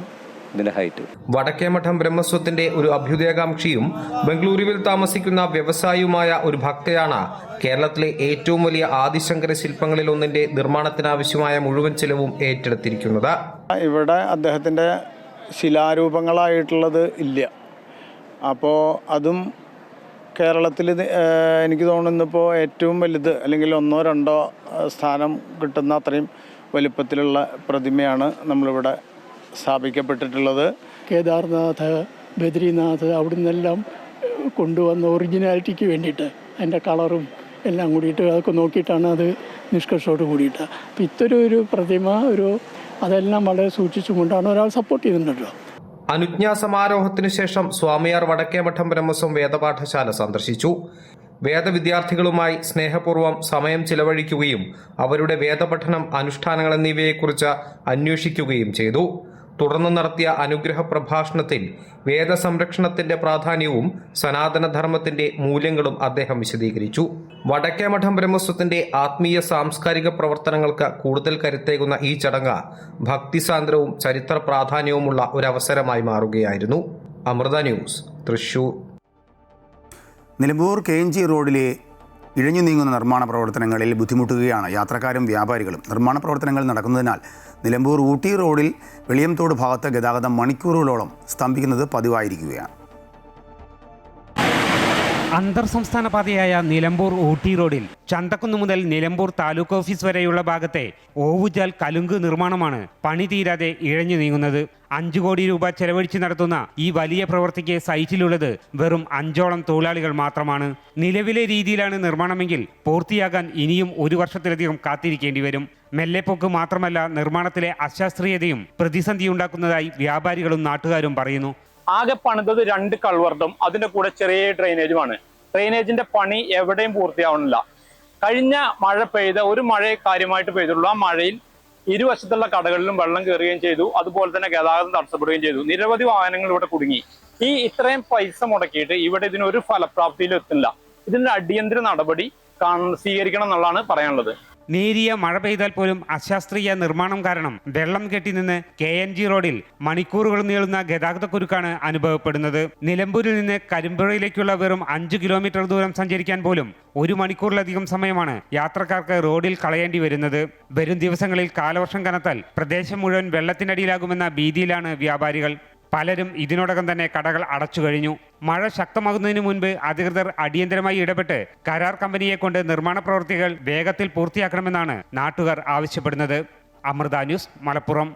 ഇതിൻ്റെ ഹൈറ്റ്. വടക്കേമഠം ബ്രഹ്മസ്വത്തിന്റെ ഒരു അഭ്യുദയകാംക്ഷിയും ബംഗളൂരുവിൽ താമസിക്കുന്ന വ്യവസായിയുമായ ഒരു ഭക്തയാണ് കേരളത്തിലെ ഏറ്റവും വലിയ ആദിശങ്കര ശില്പങ്ങളിൽ ഒന്നിന്റെ നിർമ്മാണത്തിനാവശ്യമായ മുഴുവൻ ചെലവും ഏറ്റെടുത്തിരിക്കുന്നത്. ഇവിടെ അദ്ദേഹത്തിൻ്റെ ശിലാരൂപങ്ങളായിട്ടുള്ളത് ഇല്ല. അപ്പോൾ അതും കേരളത്തിൽ എനിക്ക് തോന്നുന്നിപ്പോൾ ഏറ്റവും വലുത് അല്ലെങ്കിൽ 1-2 സ്ഥാനം കിട്ടുന്ന അത്രയും വലിപ്പത്തിലുള്ള പ്രതിമയാണ് നമ്മളിവിടെ സ്ഥാപിക്കപ്പെട്ടിട്ടുള്ളത്. കേദാർനാഥ്, ബദ്രിനാഥ് അവിടെ നിന്നെല്ലാം കൊണ്ടുവന്ന ഒറിജിനാലിറ്റിക്ക് വേണ്ടിയിട്ട് അതിൻ്റെ കളറും എല്ലാം കൂടിയിട്ട് അതൊക്കെ നോക്കിയിട്ടാണ് അത് നിഷ്കർഷോട് കൂടിയിട്ട്. അപ്പം ഇത്തരം ഒരു പ്രതിമ അതെല്ലാം വളരെ സൂക്ഷിച്ചുകൊണ്ടാണ് ഒരാൾ സപ്പോർട്ട് ചെയ്യുന്നുണ്ടല്ലോ. അനുജ്ഞാ സമാരോഹത്തിനു ശേഷം സ്വാമിയാർ വടക്കേമഠം ബ്രഹ്മസ്വം വേദപാഠശാല സന്ദർശിച്ചു. വേദവിദ്യാർത്ഥികളുമായി സ്നേഹപൂർവ്വം സമയം ചിലവഴിക്കുകയും അവരുടെ വേദപഠനം, അനുഷ്ഠാനങ്ങൾ എന്നിവയെക്കുറിച്ച് അന്വേഷിക്കുകയും ചെയ്തു. തുടർന്ന് നടത്തിയ അനുഗ്രഹ പ്രഭാഷണത്തിൽ വേദസംരക്ഷണത്തിന്റെ പ്രാധാന്യവും സനാതനധർമ്മത്തിന്റെ മൂല്യങ്ങളും അദ്ദേഹം വിശദീകരിച്ചു. വടക്കേമഠം ബ്രഹ്മസ്വത്തിന്റെ ആത്മീയ സാംസ്കാരിക പ്രവർത്തനങ്ങൾക്ക് കൂടുതൽ കരുത്തേകുന്ന ഈ ചടങ്ങ് ഭക്തിസാന്ദ്രവും ചരിത്ര പ്രാധാന്യവുമുള്ള ഒരവസരമായി മാറുകയായിരുന്നു. അമൃത ന്യൂസ്, തൃശൂർ. നിലമ്പൂർ KNG റോഡിലെ ഇഴഞ്ഞു നീങ്ങുന്ന നിർമ്മാണ പ്രവർത്തനങ്ങളിൽ ബുദ്ധിമുട്ടുകയാണ് യാത്രക്കാരും വ്യാപാരികളും. നിർമ്മാണ പ്രവർത്തനങ്ങൾ നടക്കുന്നതിനാൽ നിലമ്പൂർ ഊട്ടി റോഡിൽ വെളിയംതോട് ഭാഗത്ത് ഗതാഗതം മണിക്കൂറുകളോളം സ്തംഭിക്കുന്നത് പതിവായിരിക്കുകയാണ്. അന്തർ സംസ്ഥാന പാതയായ നിലമ്പൂർ ഊട്ടി റോഡിൽ ചന്തക്കുന്ന് മുതൽ നിലമ്പൂർ താലൂക്ക് ഓഫീസ് വരെയുള്ള ഭാഗത്തെ ഓവുചാൽ കലുങ്ക് നിർമ്മാണമാണ് പണി തീരാതെ ഇഴഞ്ഞു നീങ്ങുന്നത്. 5 കോടി രൂപ ചെലവഴിച്ച് നടത്തുന്ന ഈ വലിയ പ്രവൃത്തിക്ക് സൈറ്റിലുള്ളത് വെറും 5ഓളം തൊഴിലാളികൾ മാത്രമാണ്. നിലവിലെ രീതിയിലാണ് നിർമ്മാണമെങ്കിൽ പൂർത്തിയാകാൻ ഇനിയും 1 വർഷത്തിലധികം കാത്തിരിക്കേണ്ടി വരും. മെല്ലെപ്പൊക്ക് മാത്രമല്ല, നിർമ്മാണത്തിലെ അശാസ്ത്രീയതയും പ്രതിസന്ധിയുണ്ടാക്കുന്നതായി വ്യാപാരികളും നാട്ടുകാരും പറയുന്നു. ആകെ പണിതത് 2 കൾവർട്ടും അതിന്റെ കൂടെ ചെറിയ ഡ്രെയിനേജുമാണ്. ഡ്രെയിനേജിന്റെ പണി എവിടെയും പൂർത്തിയാവണില്ല. കഴിഞ്ഞ മഴ പെയ്ത ഒരു മഴയെ കാര്യമായിട്ട് പെയ്തുള്ളൂ. ആ മഴയിൽ ഇരുവശത്തുള്ള കടകളിലും വെള്ളം കയറുകയും ചെയ്തു. അതുപോലെ തന്നെ ഗതാഗതം തടസ്സപ്പെടുകയും ചെയ്തു. നിരവധി വാഹനങ്ങൾ ഇവിടെ കുടുങ്ങി. ഇത്രയും പൈസ മുടക്കിയിട്ട് ഇവിടെ ഇതിനൊരു ഫലപ്രാപ്തിയിലും എത്തില്ല. ഇതിന്റെ അടിയന്തര നടപടി സ്വീകരിക്കണം എന്നുള്ളതാണ് പറയാനുള്ളത്. നേരിയ മഴ പെയ്താൽ പോലും അശാസ്ത്രീയ നിർമ്മാണം കാരണം വെള്ളം കെട്ടി നിന്ന് KNG റോഡിൽ മണിക്കൂറുകൾ നീളുന്ന ഗതാഗതക്കുരുക്കാണ് അനുഭവപ്പെടുന്നത്. നിലമ്പൂരിൽ നിന്ന് കരിമ്പുഴയിലേക്കുള്ള വെറും 5 കിലോമീറ്റർ ദൂരം സഞ്ചരിക്കാൻ പോലും 1 മണിക്കൂറിലധികം സമയമാണ് യാത്രക്കാർക്ക് റോഡിൽ കളയേണ്ടി വരുന്നത്. വരും ദിവസങ്ങളിൽ കാലവർഷം കനത്താൽ പ്രദേശം മുഴുവൻ വെള്ളത്തിനടിയിലാകുമെന്ന ഭീതിയിലാണ് വ്യാപാരികൾ. പലരും ഇതിനോടകം തന്നെ കടകൾ അടച്ചു കഴിഞ്ഞു. മഴ ശക്തമാകുന്നതിന് മുൻപ് അധികൃതർ അടിയന്തരമായി ഇടപെട്ട് കരാർ കമ്പനിയെ കൊണ്ട് നിർമ്മാണ പ്രവൃത്തികൾ വേഗത്തിൽ പൂർത്തിയാക്കണമെന്നാണ് നാട്ടുകാർ ആവശ്യപ്പെടുന്നത്. അമൃത ന്യൂസ്, മലപ്പുറം.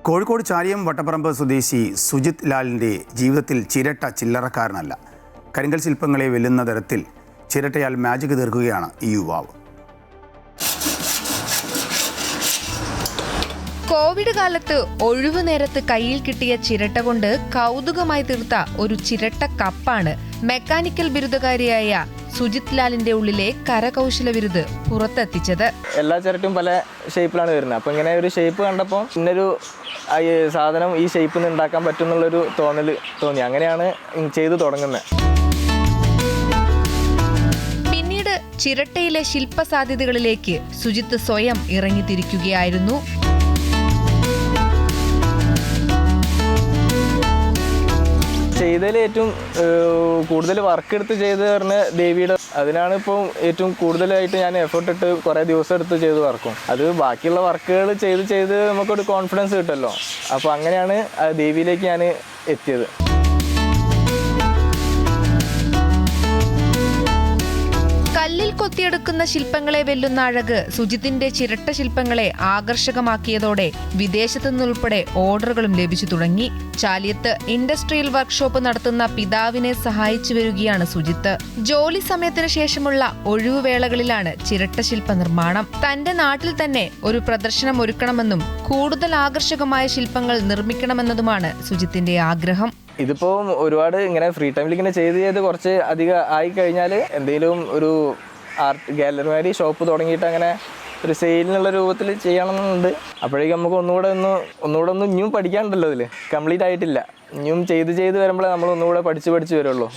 കോഴിക്കോട് ചാലിയം വട്ടപ്പറമ്പ് സ്വദേശി സുജിത് ലാലിൻ്റെ ജീവിതത്തിൽ ചിരട്ട ചില്ലറക്കാരനല്ല. കരിങ്കൽ ശില്പങ്ങളെ വെല്ലുന്ന തരത്തിൽ ചിരട്ടയാൽ മാജിക് തീർക്കുകയാണ് ഈ യുവാവ്. കോവിഡ് കാലത്ത് ഒഴിവു നേരത്ത് കയ്യിൽ കിട്ടിയ ചിരട്ട കൊണ്ട് കൗതുകമായി തീർത്ത ഒരു ചിരട്ട കപ്പാണ് മെക്കാനിക്കൽ ബിരുദകാരിയായ സുജിത് ലാലിന്റെ ഉള്ളിലെ കരകൗശല ബിരുദ് പുറത്തെത്തിച്ചത്. എല്ലാ ചിരട്ടും പല ഷേപ്പിലാണ് വരുന്നത്. അപ്പോൾ ഇങ്ങനെ ഒരു ഷേപ്പ് കണ്ടപ്പോൾ ഇന്നൊരു സാധനം ഈ ഷേപ്പിൽ നിന്ന് ഉണ്ടാക്കാൻ പറ്റും എന്നുള്ളൊരു തോന്നി. അങ്ങനെയാണ് ചെയ്തു തുടങ്ങുന്നത്. പിന്നീട് ചിരട്ടയിലെ ശില്പ സാധ്യതകളിലേക്ക് സുജിത്ത് സ്വയം ഇറങ്ങിത്തിരിക്കുകയായിരുന്നു. ചെയ്തതിൽ ഏറ്റവും കൂടുതൽ വർക്ക് എടുത്ത് ചെയ്ത് പറഞ്ഞ ദേവിയുടെ അതിനാണ് ഇപ്പോൾ ഏറ്റവും കൂടുതലായിട്ട് ഞാൻ എഫേർട്ട് ഇട്ട് കുറേ ദിവസം എടുത്ത് ചെയ്ത് വർക്കും. അത് ബാക്കിയുള്ള വർക്കുകൾ ചെയ്ത് നമുക്കൊരു കോൺഫിഡൻസ് കിട്ടുമല്ലോ. അപ്പോൾ അങ്ങനെയാണ് ദേവിയിലേക്ക് ഞാൻ എത്തിയത്. കല്ലിൽ കൊത്തിയെടുക്കുന്ന ശില്പങ്ങളെ വെല്ലുന്ന അഴക് സുജിത്തിന്റെ ചിരട്ട ശില്പങ്ങളെ ആകർഷകമാക്കിയതോടെ വിദേശത്തു നിന്നുൾപ്പെടെ ഓർഡറുകളും ലഭിച്ചു തുടങ്ങി. ചാലിയത്ത് ഇൻഡസ്ട്രിയൽ വർക്ക്ഷോപ്പ് നടത്തുന്ന പിതാവിനെ സഹായിച്ചു വരികയാണ് സുജിത്ത്. ജോലി സമയത്തിന് ശേഷമുള്ള ഒഴിവുവേളകളിലാണ് ചിരട്ട ശില്പ നിർമ്മാണം. തന്റെ നാട്ടിൽ തന്നെ ഒരു പ്രദർശനം ഒരുക്കണമെന്നും കൂടുതൽ ആകർഷകമായ ശില്പങ്ങൾ നിർമ്മിക്കണമെന്നതുമാണ് സുജിത്തിന്റെ ആഗ്രഹം. ഇതിപ്പോൾ ഒരുപാട് ഇങ്ങനെ ഫ്രീ ടൈമിൽ ഇങ്ങനെ ചെയ്ത് കുറച്ച് അധികം ആയി കഴിഞ്ഞാൽ എന്തെങ്കിലും ഒരു ആർട്ട് ഗാലറി മാതിരി ഷോപ്പ് തുടങ്ങിയിട്ട് അങ്ങനെ ഒരു സെയിലിനുള്ള രൂപത്തിൽ ചെയ്യണമെന്നുണ്ട്. അപ്പോഴേക്കും നമുക്ക് ഒന്നുകൂടെ ഇനിയും പഠിക്കാനുണ്ടല്ലോ. ഇതിൽ കംപ്ലീറ്റ് ആയിട്ടില്ല. ഇനിയും ചെയ്ത് വരുമ്പോഴേ നമ്മൾ ഒന്നുകൂടെ പഠിച്ച് വരുള്ളൂ.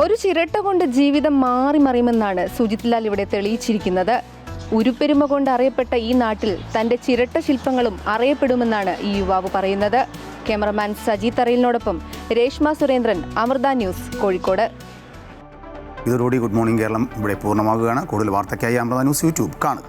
ഒരു ചിരട്ട കൊണ്ട് ജീവിതം മറിയുമെന്നാണ് സുജിത് ലാൽ ഇവിടെ തെളിയിച്ചിരിക്കുന്നത്. ഉരുപ്പെരുമ കൊണ്ട് അറിയപ്പെട്ട ഈ നാട്ടിൽ തന്റെ ചിരട്ട ശില്പങ്ങളും അറിയപ്പെടുമെന്നാണ് ഈ യുവാവ് പറയുന്നത്. ക്യാമറമാൻ സജി തറയിലിനോടൊപ്പം രേഷ്മ സുരേന്ദ്രൻ, അമൃത ന്യൂസ്, കോഴിക്കോട്. ഇതോടുകൂടി ഗുഡ് മോർണിംഗ് കേരളം ഇവിടെ പൂർണ്ണമാകുകയാണ്. കൂടുതൽ വാർത്തയ്ക്കായി അമൃത ന്യൂസ് യൂട്യൂബ് കാണുക.